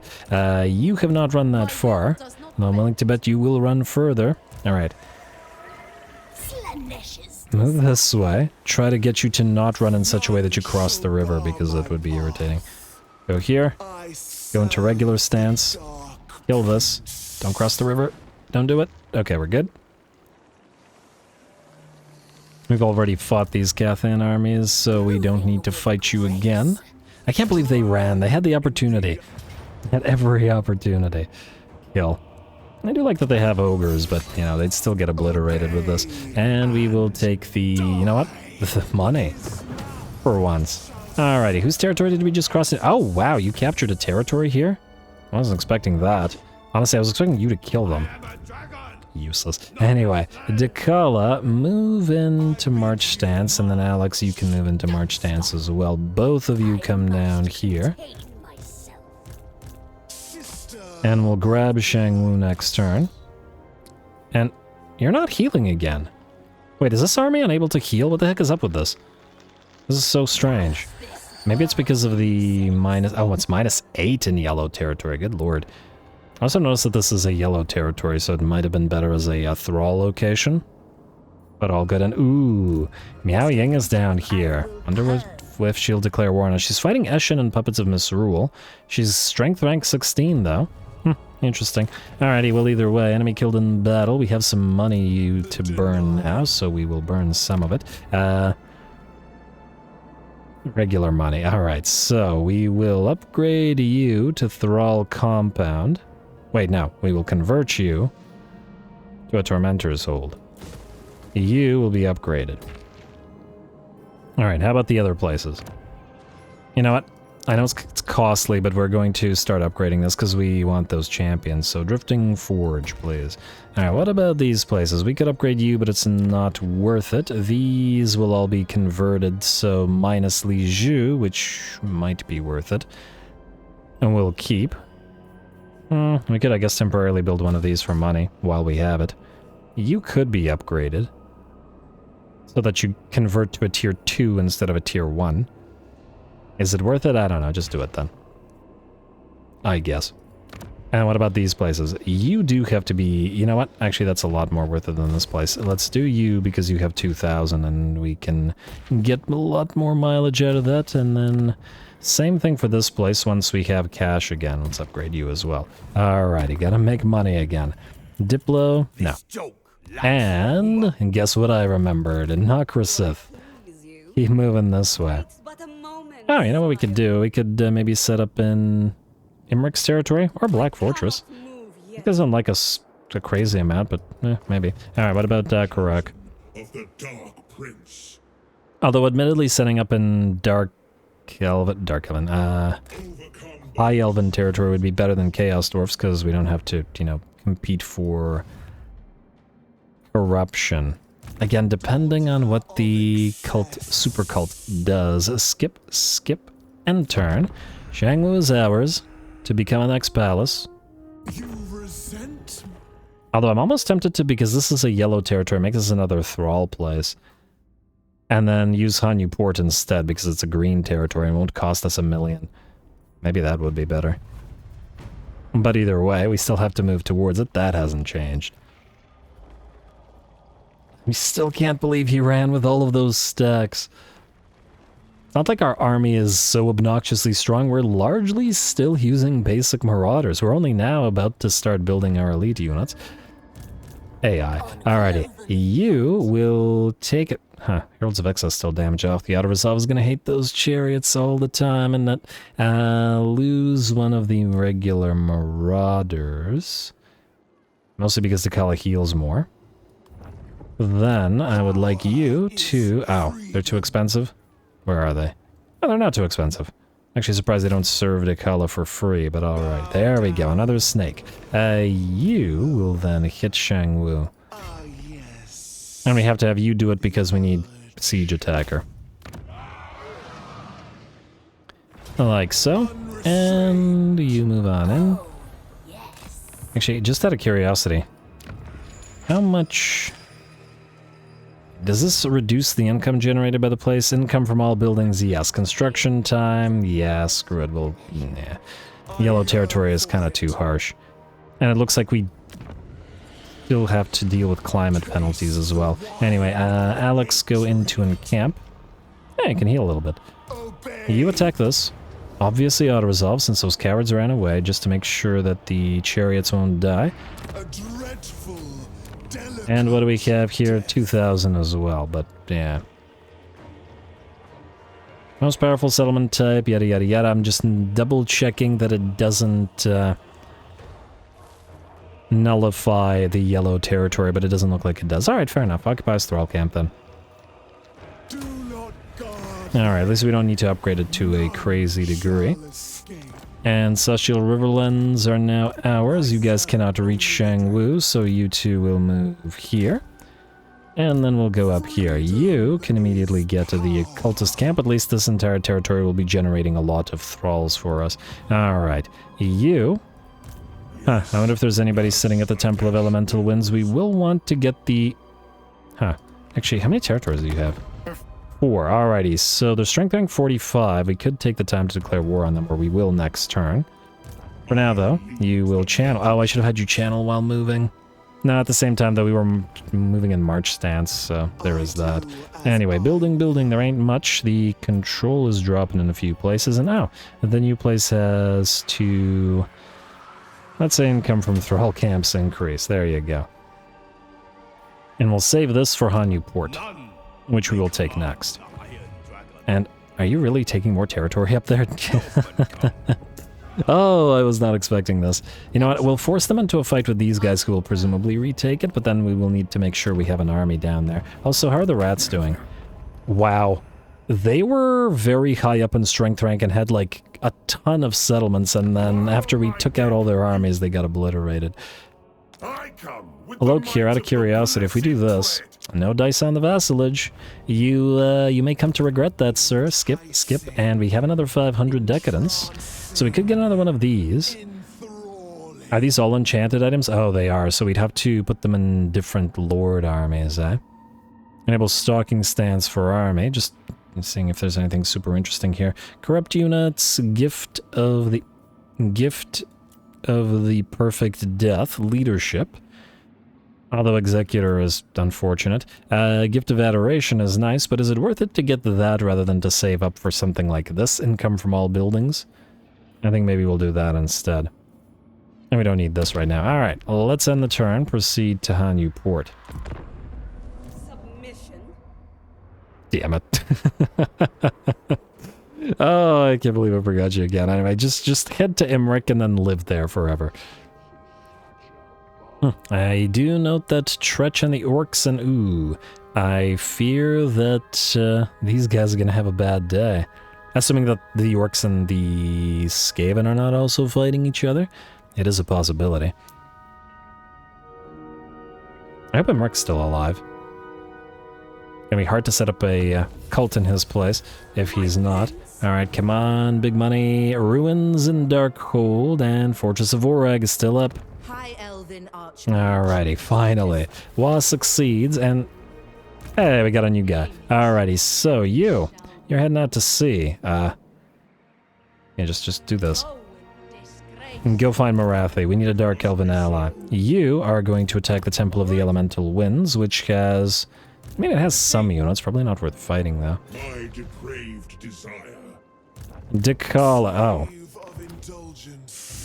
You have not run that far. I'm willing to bet you will run further. Alright. Move this way. Try to get you to not run in such a way that you cross the river, because that would be irritating. Go here. Go into regular stance. Kill this. Don't cross the river. Don't do it. Okay, we're good. We've already fought these Cathan armies, so we don't need to fight you again. I can't believe they ran. They had the opportunity. They had every opportunity. Kill. I do like that they have ogres, but, you know, they'd still get obliterated with this. And we will take the... you know what? The money. For once. Alrighty, whose territory did we just cross? Oh, wow, you captured a territory here? I wasn't expecting that. Honestly, I was expecting you to kill them. Useless. Anyway, Dechala, move into March Stance, and then Alex, you can move into March Stance as well. Both of you come down here. And we'll grab Shangwu next turn. And you're not healing again. Wait, is this army unable to heal? What the heck is up with this? This is so strange. Maybe it's because of the minus... oh, it's -8 in yellow territory. Good lord. I also noticed that this is a yellow territory, so it might have been better as a thrall location. But all good. And ooh, Miao Ying is down here. Wonder if she'll declare war on us. She's fighting Eshin and Puppets of Misrule. She's strength rank 16, though. Interesting. Alrighty, well, either way, enemy killed in battle. We have some money to burn now, so we will burn some of it. Regular money. Alright, so we will upgrade you to Thrall Compound. Wait, no. We will convert you to a Tormentor's Hold. You will be upgraded. Alright, how about the other places? You know what? I know it's costly, but we're going to start upgrading this because we want those champions. So Drifting Forge, please. Alright, what about these places? We could upgrade you, but it's not worth it. These will all be converted, so minus Liju, which might be worth it. And we'll keep. We could, I guess, temporarily build one of these for money while we have it. You could be upgraded so that you convert to a tier 2 instead of a tier 1. Is it worth it? I don't know. Just do it then. I guess. And what about these places? You do have to be... You know what? Actually, that's a lot more worth it than this place. Let's do you because you have 2,000 and we can get a lot more mileage out of that. And then same thing for this place once we have cash again. Let's upgrade you as well. Alrighty, gotta make money again. Diplo? No. And guess what I remembered? Nocrisith. Keep moving this way. Oh, you know what we could do? We could maybe set up in Imric's territory or Black Fortress. It doesn't like us a crazy amount, but maybe. Alright, what about Karak? Of the Dark Prince. Although admittedly setting up in High Elven territory would be better than Chaos Dwarfs because we don't have to, you know, compete for corruption. Again, depending on what the super cult does. Skip, and turn. Shangwu is ours to become the next palace. You resent? Although I'm almost tempted to, because this is a yellow territory, make this another thrall place. And then use Hanyu Port instead, because it's a green territory and won't cost us 1 million. Maybe that would be better. But either way, we still have to move towards it. That hasn't changed. We still can't believe he ran with all of those stacks. It's not like our army is so obnoxiously strong. We're largely still using basic marauders. We're only now about to start building our elite units. AI. Alrighty. You will take it. Huh. Heralds of Excess still damage off. The Auto Resolve is going to hate those chariots all the time and that lose one of the regular marauders. Mostly because Dechala heals more. Then I would like you to... Ow, they're too expensive? Where are they? Oh, they're not too expensive. Actually surprised they don't serve Dechala for free, but alright. There we go, another snake. You will then hit Shangwu. And we have to have you do it because we need siege attacker. Like so. And you move on in. Actually, just out of curiosity, how much... Does this reduce the income generated by the place? Income from all buildings, yes. Construction time, yeah, screw it, well, yeah. Yellow territory is kind of too harsh. And it looks like we still have to deal with climate penalties as well. Anyway, Alex, go into encamp. Yeah, you can heal a little bit. You attack this. Obviously auto-resolve since those cowards ran away, just to make sure that the chariots won't die. And what do we have here? 2,000 as well, but yeah. Most powerful settlement type, yada yada yada. I'm just double checking that it doesn't nullify the yellow territory, but it doesn't look like it does. Alright, fair enough. Occupies Thrall Camp then. Alright, at least we don't need to upgrade it to a crazy degree. And Celestial Riverlands are now ours. You guys cannot reach Shangwu, so you two will move here. And then we'll go up here. You can immediately get to the Occultist Camp. At least this entire territory will be generating a lot of thralls for us. Alright. You... Huh, I wonder if there's anybody sitting at the Temple of Elemental Winds. We will want to get the... Huh. Actually, how many territories do you have? 4. Alrighty, so they're strength rank 45. We could take the time to declare war on them, or we will next turn. For now, though, you will channel. Oh, I should have had you channel while moving. No, at the same time, though, we were moving in march stance, so there is that. Anyway, building, there ain't much. The control is dropping in a few places, and now the new place has to... Let's say income from Thrall Camps increase. There you go. And we'll save this for Hanyu Port, which we will take next. And are you really taking more territory up there? Oh, I was not expecting this. You know what, we'll force them into a fight with these guys who will presumably retake it, but then we will need to make sure we have an army down there. Also, how are the rats doing? Wow. they were very high up in strength rank and had like a ton of settlements, and then after we took out all their armies, they got obliterated. Hello, Kier, out of curiosity, if we do this, no dice on the vassalage, you may come to regret that, sir. Skip, and we have another 500 decadence, so we could get another one of these. Are these all enchanted items? Oh, they are, so we'd have to put them in different lord armies, eh? Enable stalking stance for army, just seeing if there's anything super interesting here. Corrupt units, gift of the perfect death, leadership. Although executor is unfortunate. Gift of adoration is nice, but is it worth it to get that rather than to save up for something like this? Income from all buildings? I think maybe we'll do that instead. And we don't need this right now. Alright, let's end the turn. Proceed to Hanyu port. Damn it. Oh, I can't believe I forgot you again. Anyway, just head to Imric and then live there forever. I do note that Tretch and the Orcs and ooh, I fear that these guys are gonna have a bad day. Assuming that the Orcs and the Skaven are not also fighting each other, it is a possibility. I hope Imric's still alive. Gonna be hard to set up a cult in his place if he's not. Alright, come on, big money. Ruins in Darkhold, and Fortress of Orag is still up. High Elven Arch. Alrighty, finally. Wa succeeds, and... Hey, we got a new guy. Alrighty, so you're heading out to sea. Yeah, just do this. And go find Marathi. We need a Dark Elven ally. You are going to attack the Temple of the Elemental Winds, which has... I mean, it has some units. Probably not worth fighting, though. My depraved desire. Dechala. Oh.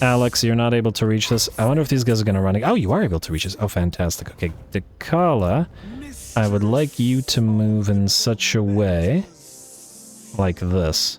Alex, you're not able to reach this. I wonder if these guys are going to run... Oh, you are able to reach this. Oh, fantastic. Okay, Dechala, I would like you to move in such a way like this.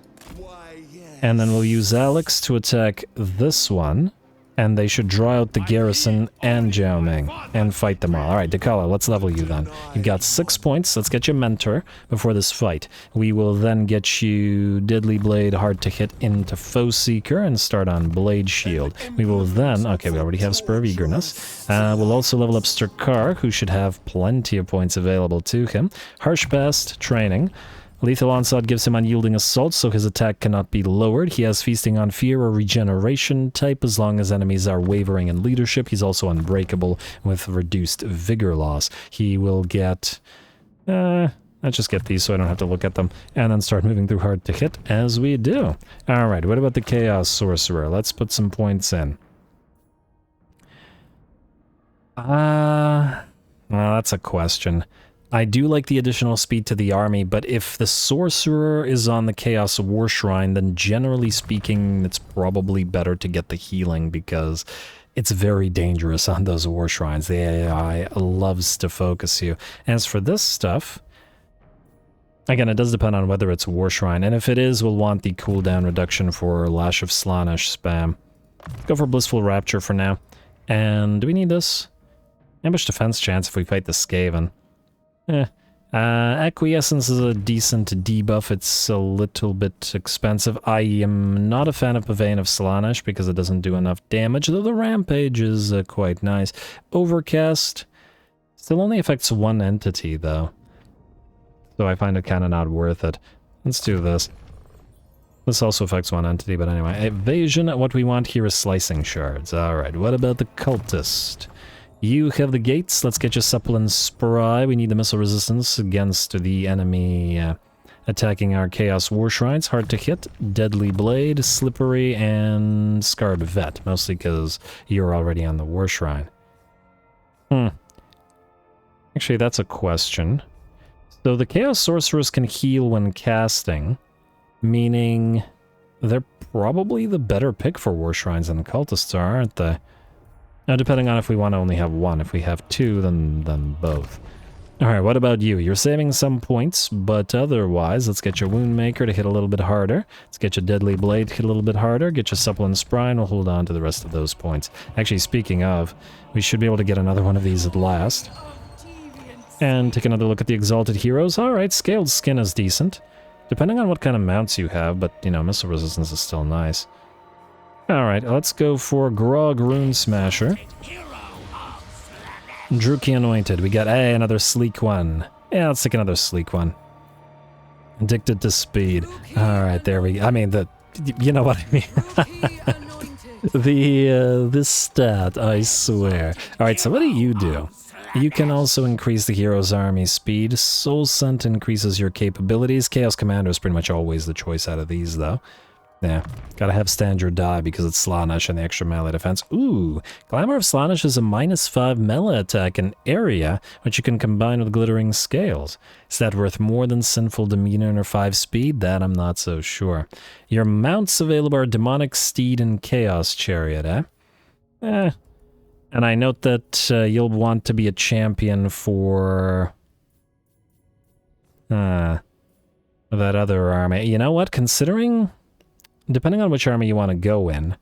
And then we'll use Alex to attack this one, and they should draw out the garrison and Jiao Ming and fight them all. Alright, Dechala, let's level you then. You've got 6 points. Let's get you Mentor before this fight. We will then get you Deadly Blade, Hard to Hit into Foe Seeker and start on Blade Shield. We will then... Okay, we already have Spur of Eagerness. We'll also level up Sturkar, who should have plenty of points available to him. Harsh Pest, Training. Lethal Onslaught gives him Unyielding Assault, so his attack cannot be lowered. He has Feasting on Fear or Regeneration type as long as enemies are wavering in leadership. He's also unbreakable with reduced vigor loss. He will get... let's just get these so I don't have to look at them. And then start moving through Hard to Hit as we do. Alright, what about the Chaos Sorcerer? Let's put some points in. Well, that's a question. I do like the additional speed to the army, but if the Sorcerer is on the Chaos War Shrine, then generally speaking, it's probably better to get the healing because it's very dangerous on those War Shrines. The AI loves to focus you. As for this stuff, again, it does depend on whether it's War Shrine, and if it is, we'll want the cooldown reduction for Lash of Slaanesh spam. Go for Blissful Rapture for now. And do we need this? Ambush defense chance if we fight the Skaven. Acquiescence is a decent debuff. It's a little bit expensive. I am not a fan of Pavane of Slaanesh because it doesn't do enough damage, though the Rampage is quite nice. Overcast still only affects one entity, though. So I find it kind of not worth it. Let's do this. This also affects one entity, but anyway. Evasion, what we want here is Slicing Shards. Alright, what about the Cultist? You have the gates. Let's get you supple and spry. We need the missile resistance against the enemy attacking our Chaos War Shrines. Hard to hit. Deadly Blade, Slippery, and Scarred Vet. Mostly because you're already on the War Shrine. Actually, that's a question. So the Chaos Sorcerers can heal when casting, meaning they're probably the better pick for War Shrines than Cultists are, aren't they? Now, depending on if we want to only have one. If we have two, then both. Alright, what about you? You're saving some points, but otherwise, let's get your Wound Maker to hit a little bit harder. Let's get your Deadly Blade to hit a little bit harder. Get your Supple and Spry, and we'll hold on to the rest of those points. Actually, speaking of, we should be able to get another one of these at last. And take another look at the Exalted Heroes. Alright, Scaled Skin is decent. Depending on what kind of mounts you have, but, you know, missile resistance is still nice. Alright, let's go for Grog Rune Smasher. Druki Anointed. We got, hey, another sleek one. Yeah, let's take another sleek one. Addicted to speed. Alright, there we go. I mean, you know what I mean. This stat, I swear. Alright, so what do? You can also increase the hero's army speed. Soul Scent increases your capabilities. Chaos Commander is pretty much always the choice out of these, though. Yeah, gotta have stand your die because it's Slaanesh and the extra melee defense. Ooh, Glamour of Slaanesh is a -5 melee attack in area, which you can combine with Glittering Scales. Is that worth more than Sinful Demeanor or 5 speed? That I'm not so sure. Your mounts available are Demonic Steed and Chaos Chariot, eh? And I note that you'll want to be a champion for... that other army. You know what, considering... Depending on which army you want to go in,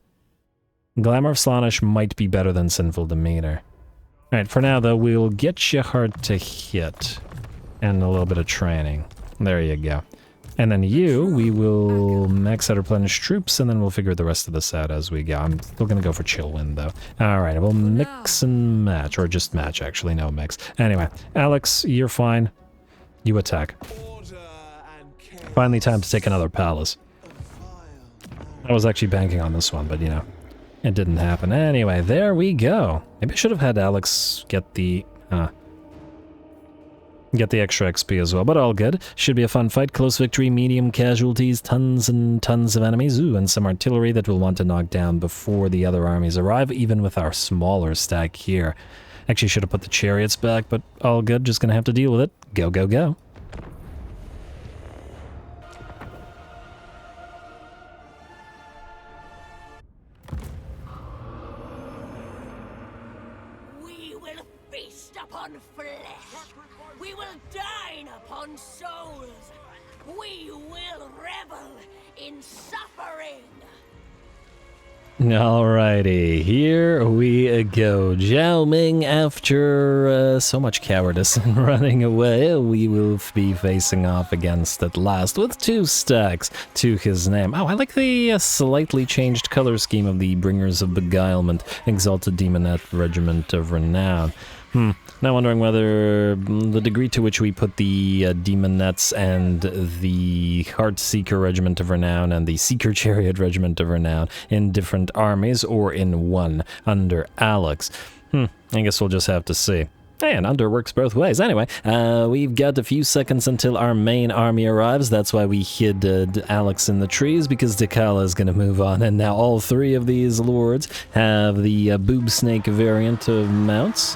Glamour of Slaanesh might be better than Sinful Demeanor. Alright, for now though, we'll get you hard to hit. And a little bit of training. There you go. And then we will max out replenish troops, and then we'll figure the rest of this out as we go. I'm still gonna go for Chillwind though. Alright, we'll mix and match, or just match actually, no mix. Anyway, Alex, you're fine. You attack. Finally time to take another palace. I was actually banking on this one, but you know, it didn't happen. Anyway, there we go. Maybe I should have had Alex get the extra XP as well, but all good. Should be a fun fight. Close victory, medium casualties, tons and tons of enemies. Ooh, and some artillery that we'll want to knock down before the other armies arrive, even with our smaller stack here. Actually, should have put the chariots back, but all good. Just gonna have to deal with it. Go, go, go. We will dine upon souls. We will revel in suffering. Alrighty, here we go. Zhao Ming, after so much cowardice and running away, we will be facing off against at last with 2 stacks to his name. Oh, I like the slightly changed color scheme of the Bringers of Beguilement, Exalted Demonette Regiment of Renown. Now wondering whether the degree to which we put the Demonettes and the Heartseeker Regiment of Renown and the Seeker Chariot Regiment of Renown in different armies or in one under Alex. I guess we'll just have to see. And under works both ways. Anyway, we've got a few seconds until our main army arrives. That's why we hid Alex in the trees, because Dechala is going to move on. And now all 3 of these lords have the boob snake variant of mounts.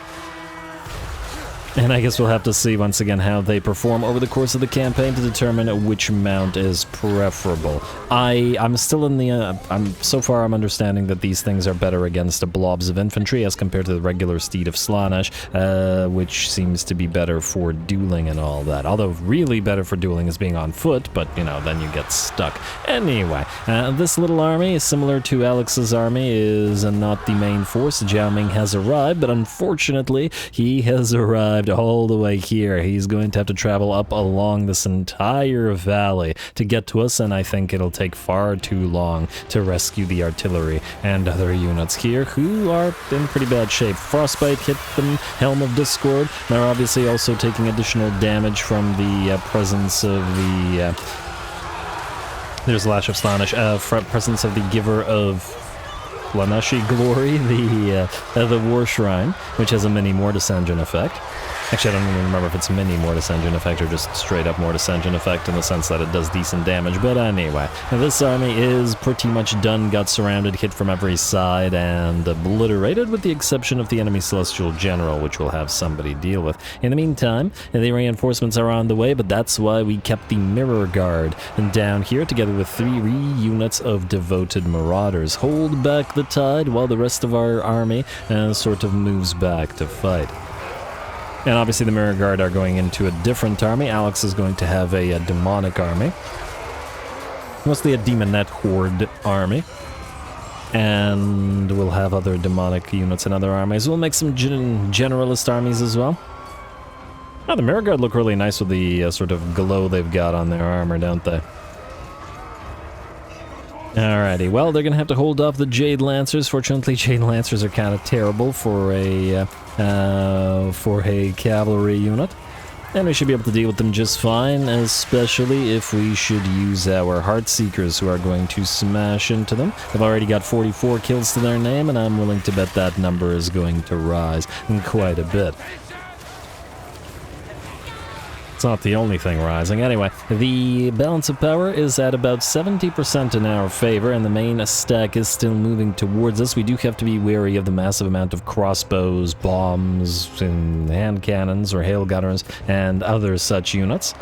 And I guess we'll have to see once again how they perform over the course of the campaign to determine which mount is preferable. I'm still in the, so far I'm understanding that these things are better against the blobs of infantry as compared to the regular steed of Slaanesh, which seems to be better for dueling and all that. Although really better for dueling is being on foot, but you know, then you get stuck. Anyway, this little army, similar to Alex's army, is not the main force. Zhao Ming has arrived, but unfortunately, he has arrived all the way here. He's going to have to travel up along this entire valley to get to us, and I think it'll take far too long to rescue the artillery and other units here who are in pretty bad shape. Frostbite hit them, Helm of Discord. They're obviously also taking additional damage from the presence of the there's Lash of Slaanesh, presence of the Giver of Lanashi Glory, the War Shrine, which has a mini Mortis Engine effect. Actually, I don't even remember if it's mini Mortis Engine effect or just straight up Mortis Engine effect in the sense that it does decent damage, but anyway. This army is pretty much done, got surrounded, hit from every side, and obliterated with the exception of the enemy Celestial General, which we'll have somebody deal with. In the meantime, the reinforcements are on the way, but that's why we kept the Mirror Guard down here together with 3 units of devoted Marauders. Hold back the tide while the rest of our army sort of moves back to fight. And obviously the Mirror Guard are going into a different army. Alex is going to have a demonic army. Mostly a demonette horde army. And we'll have other demonic units in other armies. We'll make some generalist armies as well. Oh, the Mirror Guard look really nice with the sort of glow they've got on their armor, don't they? Alrighty, well, they're gonna have to hold off the Jade Lancers. Fortunately, Jade Lancers are kind of terrible for a cavalry unit. And we should be able to deal with them just fine, especially if we should use our Heartseekers, who are going to smash into them. They've already got 44 kills to their name, and I'm willing to bet that number is going to rise quite a bit. It's not the only thing rising. Anyway, the balance of power is at about 70% in our favor, and the main stack is still moving towards us. We do have to be wary of the massive amount of crossbows, bombs, and hand cannons, or hail gunners, and other such units.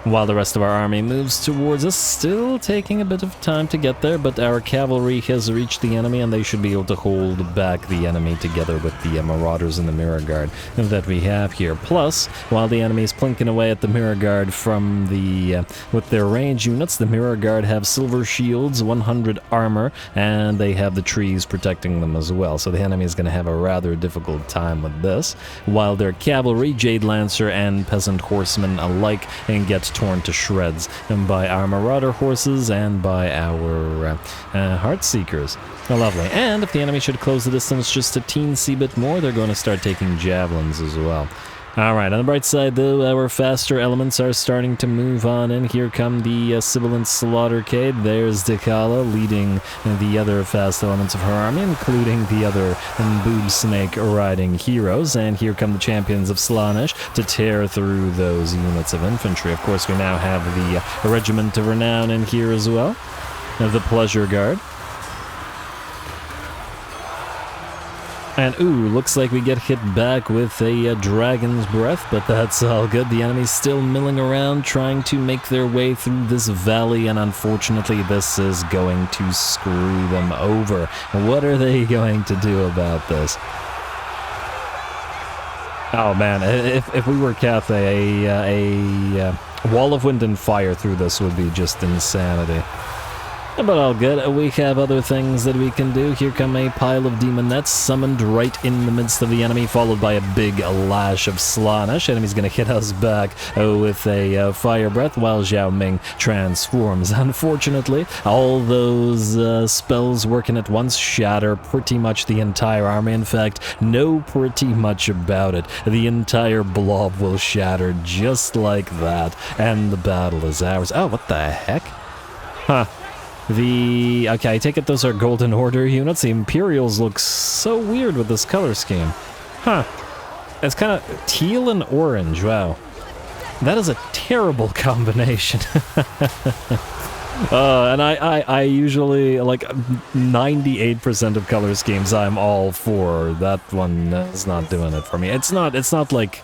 While the rest of our army moves towards us, still taking a bit of time to get there, but our cavalry has reached the enemy, and they should be able to hold back the enemy together with the Marauders and the Mirror Guard that we have here. Plus, while the enemy is plinking away at the Mirror Guard from the with their range units, the Mirror Guard have silver shields, 100 armor, and they have the trees protecting them as well. So the enemy is going to have a rather difficult time with this. While their cavalry, Jade Lancer and Peasant Horsemen alike, and get torn to shreds by our Marauder horses and by our Heartseekers. Lovely. And if the enemy should close the distance just a teensy bit more, they're going to start taking javelins as well. Alright, on the bright side though, our faster elements are starting to move on in. Here come the Sibilant Slaughtercade. There's Dechala leading the other fast elements of her army, including the other boob snake riding heroes. And here come the champions of Slaanesh to tear through those units of infantry. Of course, we now have the Regiment of Renown in here as well, the Pleasure Guard. And ooh, looks like we get hit back with a Dragon's Breath, but that's all good. The enemy's still milling around, trying to make their way through this valley, and unfortunately this is going to screw them over. What are they going to do about this? Oh man, if we were Cathay, a wall of wind and fire through this would be just insanity. But all good. We have other things that we can do. Here come a pile of demonettes summoned right in the midst of the enemy, followed by a big lash of Slaanesh. Enemy's gonna hit us back with a fire breath while Zhao Ming transforms. Unfortunately, all those spells working at once shatter pretty much the entire army. In fact, no pretty much about it. The entire blob will shatter just like that, and the battle is ours. Oh, what the heck? Huh. Okay, I take it those are Golden Order units. The Imperials look so weird with this color scheme. Huh. It's kind of teal and orange, wow. That is a terrible combination. And I usually, like, 98% of color schemes I'm all for. That one is not doing it for me. It's not like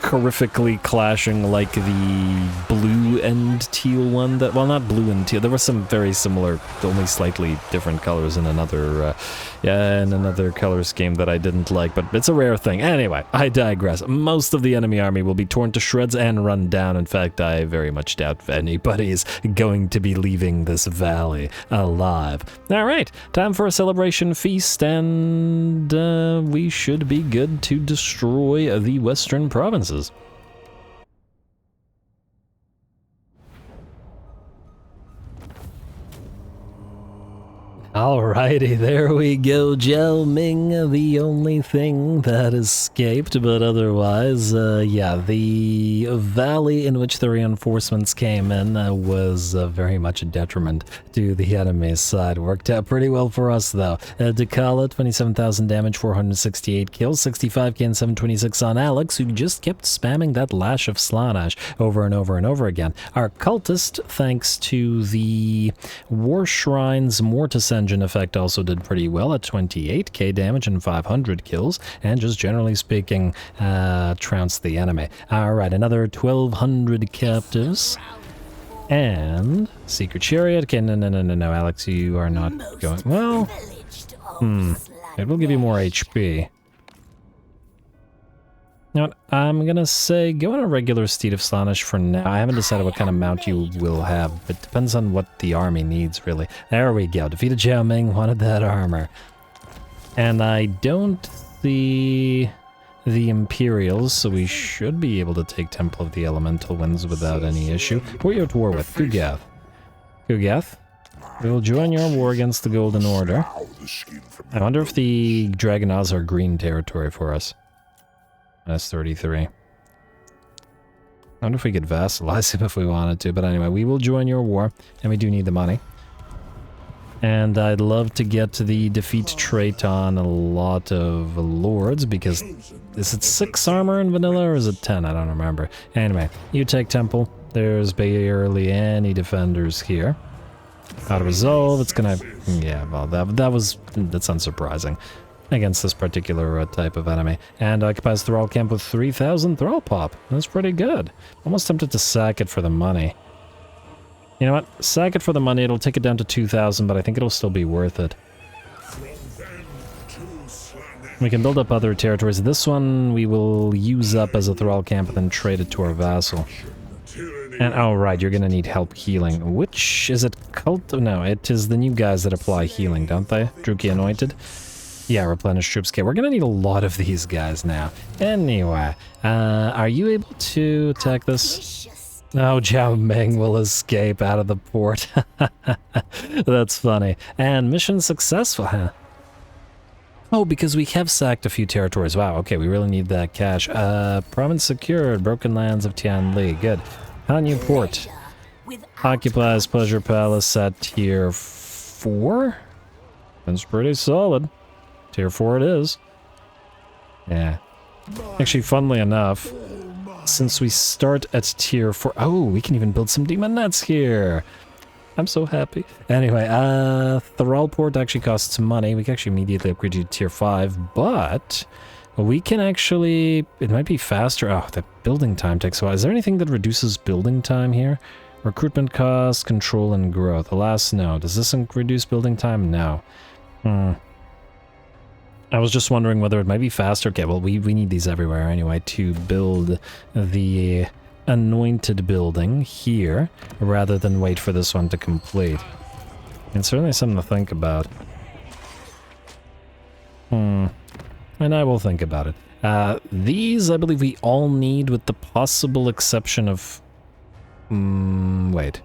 horrifically clashing like the blue and teal one that, well, not blue and teal, there were some very similar, only slightly different colors in another color scheme that I didn't like, but it's a rare thing. Anyway, I digress. Most of the enemy army will be torn to shreds and run down. In fact, I very much doubt anybody's going to be leaving this valley alive. Alright, time for a celebration feast, and we should be good to destroy the western provinces. Alrighty, there we go, Zhao Ming, the only thing that escaped, but otherwise, yeah, the valley in which the reinforcements came in was very much a detriment to the enemy's side. Worked out pretty well for us, though. Dechala, 27,000 damage, 468 kills, 65k and 726 on Alex, who just kept spamming that Lash of Slaanesh over and over and over again. Our cultist, thanks to the War Shrine's Mortis Engine effect, also did pretty well at 28k damage and 500 kills, and just generally speaking, trounced the enemy. Alright, another 1,200 captives. And Secret Chariot. Okay, no, Alex, you are not going. Well, it will give you more HP. You know what, I'm gonna say go on a regular Steed of Slaanesh for now. I haven't decided what kind of mount you will have. It depends on what the army needs, really. There we go. Defeated Zhao Ming, wanted that armor. And I don't see the Imperials, so we should be able to take Temple of the Elemental Winds without any issue. Who are you at war with? Kugath. Kugath, we will join your war against the Golden Order. I wonder if the Dragonaz are green territory for us. That's 33. I wonder if we could vassalize him if we wanted to, but anyway, we will join your war, and we do need the money. And I'd love to get the defeat trait on a lot of lords, because is it 6 armor in vanilla or is it 10? I don't remember. Anyway, you take Temple. There's barely any defenders here. Out of resolve, it's gonna... Yeah, well, that's unsurprising against this particular type of enemy. And occupies Thrall Camp with 3,000 Thrall Pop. That's pretty good. Almost tempted to sack it for the money. You know what? Sack it for the money, it'll take it down to 2,000, but I think it'll still be worth it. We can build up other territories. This one we will use up as a Thrall Camp and then trade it to our vassal. And, oh right, you're gonna need help healing. Which, is it Cult? No, it is the new guys that apply healing, don't they? Druki Anointed? Yeah, replenish troops. Okay, we're gonna need a lot of these guys now. Anyway, are you able to attack this? Oh, Zhao Meng will escape out of the port. That's funny. And mission successful, huh? Oh, because we have sacked a few territories. Wow, okay, we really need that cash. Province secured. Broken lands of Tianli. Good. Hanyu Port. Occupies Pleasure Palace at tier 4? That's pretty solid. Tier 4 it is. Yeah. Actually, funnily enough, since we start at tier 4... Oh, we can even build some demonettes here. I'm so happy. Anyway, Thrallport actually costs money. We can actually immediately upgrade you to tier 5, but we can actually... It might be faster. Oh, the building time takes a while. Is there anything that reduces building time here? Recruitment cost, control, and growth. Alas, no. Does this reduce building time? No. I was just wondering whether it might be faster. Okay, well, we need these everywhere anyway to build the anointed building here, rather than wait for this one to complete. It's certainly something to think about. And I will think about it. These, I believe we all need, with the possible exception of... wait.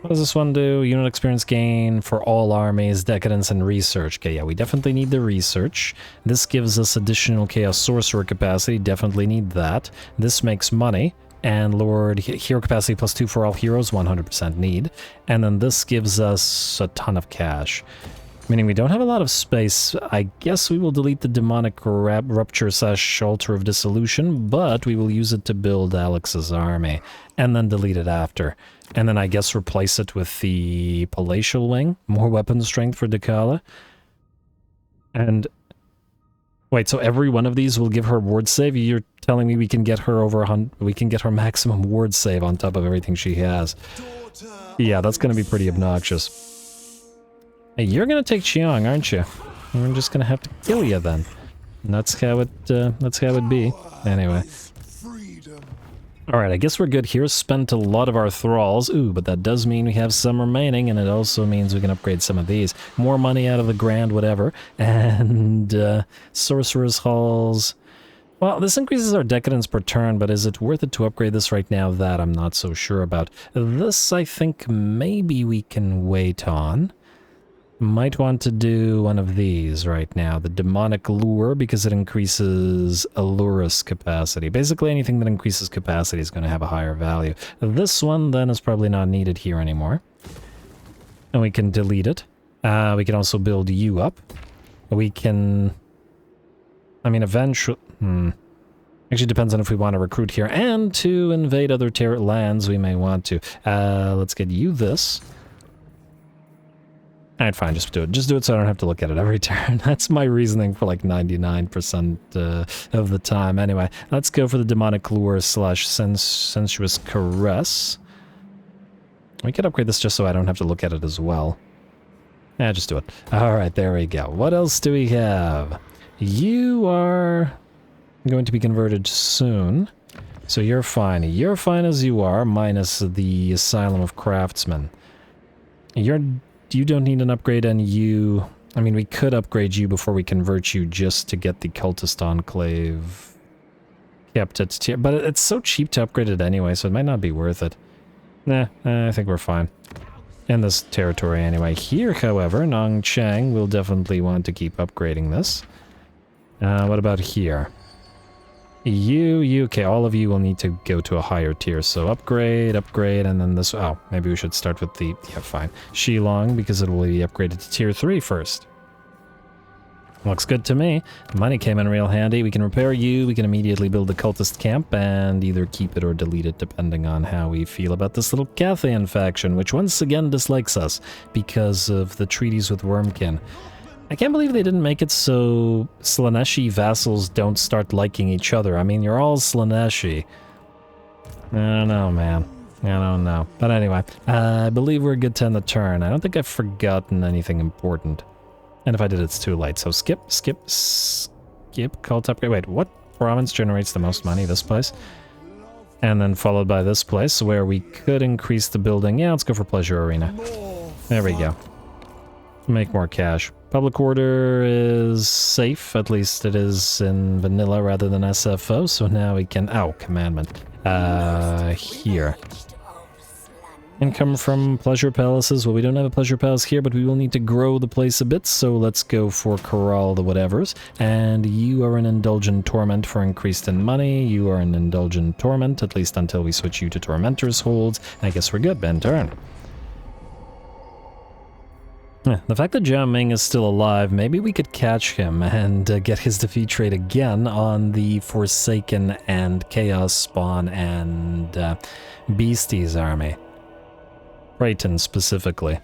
What does this one do? Unit experience gain for all armies, decadence, and research. Okay, yeah, we definitely need the research. This gives us additional Chaos Sorcerer capacity, definitely need that. This makes money, and Lord Hero capacity +2 for all heroes, 100% need. And then this gives us a ton of cash. Meaning we don't have a lot of space. I guess we will delete the Demonic Rupture / Altar of Dissolution, but we will use it to build Alex's army, and then delete it after. And then I guess replace it with the Palatial Wing, more weapon strength for Dechala. And wait, so every one of these will give her ward save? You're telling me we can get her over we can get her maximum ward save on top of everything she has? Yeah, that's going to be pretty obnoxious. Hey, you're gonna take Chang, aren't you? We're just gonna have to kill you then. And that's how it be. Anyway. Alright, I guess we're good here. Spent a lot of our thralls. Ooh, but that does mean we have some remaining, and it also means we can upgrade some of these. More money out of the grand whatever. And, Sorcerer's Halls. Well, this increases our decadence per turn, but is it worth it to upgrade this right now? That I'm not so sure about. This, I think, maybe we can wait on. Might want to do one of these right now. The Demonic Lure, because it increases Allurus capacity. Basically, anything that increases capacity is going to have a higher value. This one, then, is probably not needed here anymore. And we can delete it. We can also build you up. We can... I mean, eventually... Actually, depends on if we want to recruit here. And to invade other lands, we may want to. Let's get you this. Alright, fine, just do it. Just do it so I don't have to look at it every turn. That's my reasoning for like 99% of the time. Anyway, let's go for the Demonic Lure / Sensuous Caress. We could upgrade this just so I don't have to look at it as well. Yeah, just do it. Alright, there we go. What else do we have? You are going to be converted soon. So you're fine. You're fine as you are, minus the Asylum of Craftsmen. You don't need an upgrade, and you I mean, we could upgrade you before we convert you just to get the Cultist Enclave kept at tier, but it's so cheap to upgrade it anyway, so it might not be worth it. Nah, I think we're fine. In this territory anyway. Here, however, Nong Chang will definitely want to keep upgrading this. What about here? You, okay, all of you will need to go to a higher tier, so upgrade, and then this, oh, maybe we should start with the, yeah, fine. Shilong, because it will be upgraded to tier 3 first. Looks good to me. Money came in real handy. We can repair you, we can immediately build a cultist camp, and either keep it or delete it, depending on how we feel about this little Cathayan faction, which once again dislikes us, because of the treaties with Wormkin. I can't believe they didn't make it so Slaaneshi vassals don't start liking each other. I mean, you're all Slaaneshi. I don't know, man. I don't know. But anyway, I believe we're good to end the turn. I don't think I've forgotten anything important. And if I did, it's too late. So skip, cult upgrade. Wait, what province generates the most money? This place? And then followed by this place, where we could increase the building. Yeah, let's go for Pleasure Arena. There we go. Make more cash. Public order is safe, at least it is in vanilla rather than SFO, so now we can... Oh, commandment. Here. Income from pleasure palaces. Well, we don't have a pleasure palace here, but we will need to grow the place a bit, so let's go for Corral the whatevers. And you are an indulgent torment for increased in money. You are an indulgent torment, at least until we switch you to Tormentors holds. I guess we're good, Ben. Turn. The fact that Jiao Ming is still alive, maybe we could catch him and get his defeat rate again on the Forsaken and Chaos Spawn and Beasties army. Praeton specifically.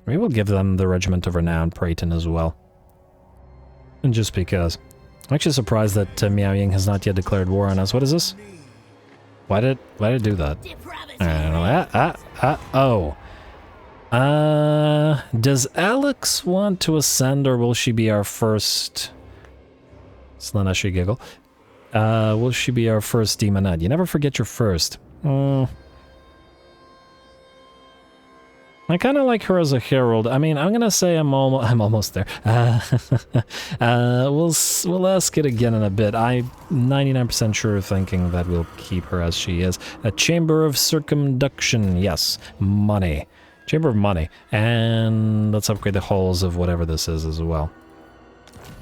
We will give them the Regiment of Renown Praeton as well. And just because. I'm actually surprised that Miao Ying has not yet declared war on us. What is this? Why did it do that? I don't know. Oh. Does Alex want to ascend, or will she be our first... Slaaneshi giggle. Will she be our first demonette? You never forget your first. I kind of like her as a herald. I mean, I'm gonna say I'm almost there. We'll ask it again in a bit. I'm 99% sure thinking that we'll keep her as she is. A Chamber of Circumduction, yes. Money. Chamber of Money. And let's upgrade the halls of whatever this is as well.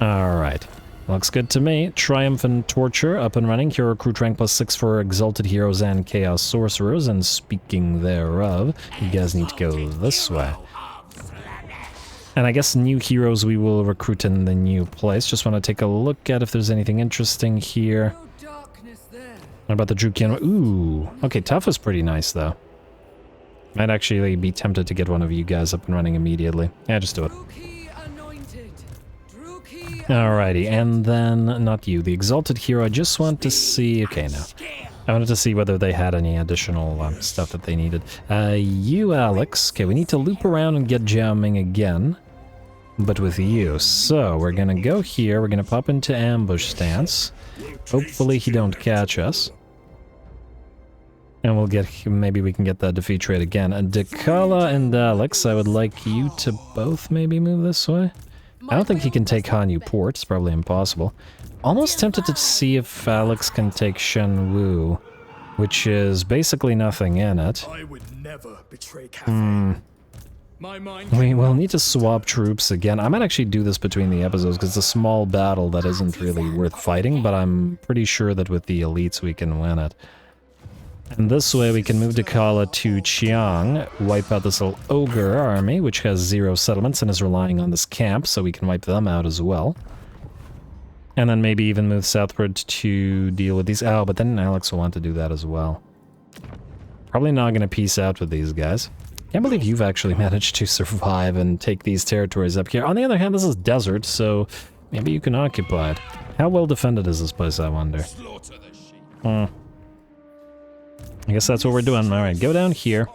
Alright. Looks good to me. Triumphant Torture up and running. Hero Recruit rank +6 for Exalted Heroes and Chaos Sorcerers. And speaking thereof, you guys need to go this way. And I guess new heroes we will recruit in the new place. Just want to take a look at if there's anything interesting here. What about the Drukian? Ooh. Okay, tough is pretty nice though. Might actually be tempted to get one of you guys up and running immediately. Yeah, just do it. Alrighty, and then, not you, the Exalted Hero, I just want to see, okay, no. I wanted to see whether they had any additional stuff that they needed. You, Alex, okay, we need to loop around and get Jiao Ming again, but with you. So, we're gonna go here, we're gonna pop into ambush stance. Hopefully he don't catch us. And we'll get, maybe we can get that defeat rate again. And Dechala and Alex, I would like you to both maybe move this way. I don't think he can take Hanyu Port, it's probably impossible. Almost tempted to see if Alex can take Shenwu, which is basically nothing in it. I would never betray Cathay. We will need to swap troops again. I might actually do this between the episodes, because it's a small battle that isn't really worth fighting, but I'm pretty sure that with the elites we can win it. And this way we can move Dechala to Chang, wipe out this little ogre army, which has 0 settlements and is relying on this camp, so we can wipe them out as well. And then maybe even move southward to deal with these. Oh, but then Alex will want to do that as well. Probably not going to peace out with these guys. Can't believe you've actually managed to survive and take these territories up here. On the other hand, this is desert, so maybe you can occupy it. How well defended is this place, I wonder? I guess that's what we're doing. Alright, go down here.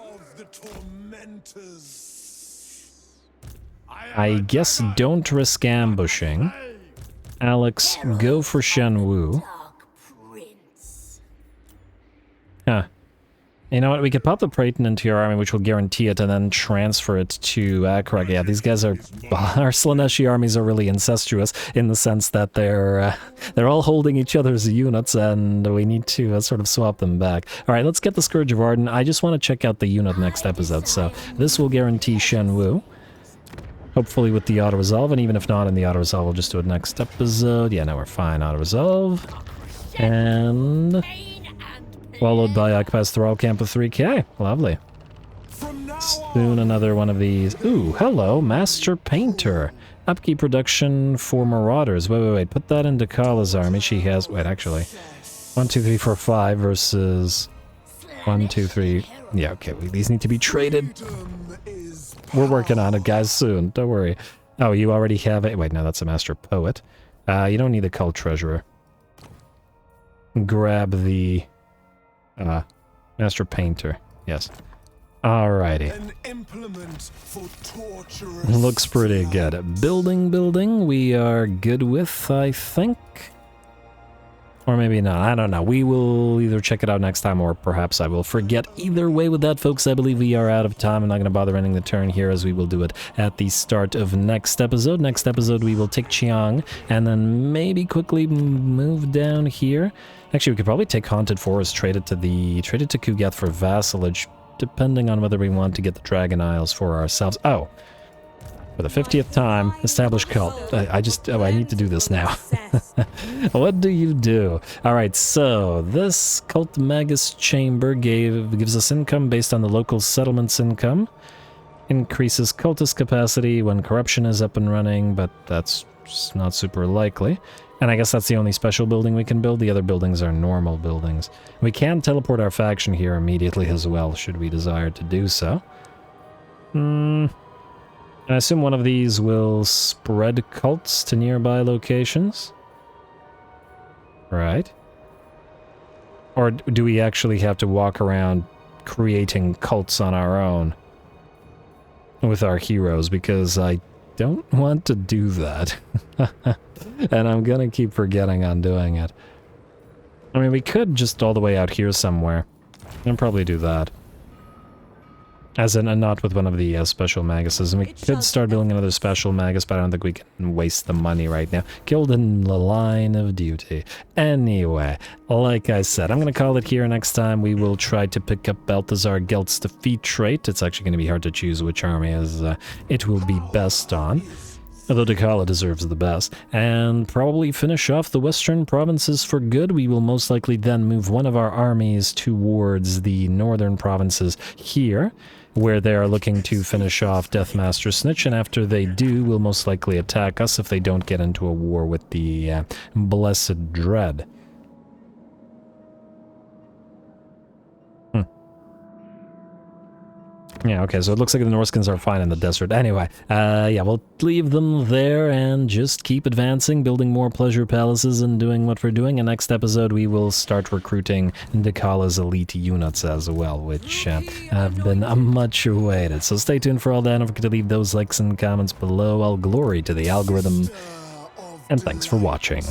I guess don't risk ambushing. Alex, go for Shenwu. Huh. You know what, we could pop the Praeton into your army, which will guarantee it, and then transfer it to Akrag. Yeah, these guys are... Our Slaaneshi armies are really incestuous, in the sense that they're all holding each other's units, and we need to sort of swap them back. Alright, let's get the Scourge of Arden. I just want to check out the unit next episode, so this will guarantee Shenwu. Hopefully with the auto-resolve, and even if not in the auto-resolve, we'll just do it next episode. Yeah, no, we're fine, auto-resolve. And... followed by Occupies Thrall Camp of 3k. Lovely. Soon another one of these. Ooh, hello, Master Painter. Upkeep production for Marauders. Wait. Put that in Decala's army. She has... Wait, actually. 1, 2, 3, 4, 5 versus... 1, 2, 3... Yeah, okay, these need to be traded. We're working on it, guys, soon. Don't worry. Oh, you already have it? Wait, no, that's a Master Poet. You don't need a Cult Treasurer. Grab the... Master Painter. Yes. Alrighty. An implement for torturous Looks pretty good. Building, we are good with, I think. Or maybe not, I don't know. We will either check it out next time or perhaps I will forget. Either way with that, folks, I believe we are out of time. I'm not going to bother ending the turn here as we will do it at the start of next episode. Next episode, we will take Chang and then maybe quickly move down here. Actually, we could probably take Haunted Forest, trade it to Kugath for vassalage, depending on whether we want to get the Dragon Isles for ourselves. Oh, for the 50th time, establish cult. I need to do this now. What do you do? Alright, so this Cult Magus Chamber gives us income based on the local settlement's income. Increases cultist capacity when corruption is up and running, but that's not super likely. And I guess that's the only special building we can build. The other buildings are normal buildings. We can teleport our faction here immediately as well, should we desire to do so. I assume one of these will spread cults to nearby locations. Right. Or do we actually have to walk around creating cults on our own with our heroes? Because I don't want to do that. And I'm gonna keep forgetting on doing it. I mean, we could just all the way out here somewhere. And probably do that. As in, not with one of the special maguses. And we could start building another special magus, but I don't think we can waste the money right now. Killed in the line of duty. Anyway, like I said, I'm going to call it here. Next time we will try to pick up Balthazar Gelt's defeat trait. It's actually going to be hard to choose which army it will be best on. Although Dechala deserves the best. And probably finish off the western provinces for good. We will most likely then move one of our armies towards the northern provinces here, where they are looking to finish off Deathmaster Snitch, and after they do, will most likely attack us if they don't get into a war with the Blessed Dread. Yeah, okay, so it looks like the Norskins are fine in the desert. Anyway, yeah, we'll leave them there and just keep advancing, building more pleasure palaces and doing what we're doing. And next episode, we will start recruiting Decala's elite units as well, which have been much awaited. So stay tuned for all that. Don't forget to leave those likes and comments below. All glory to the algorithm, and thanks for watching.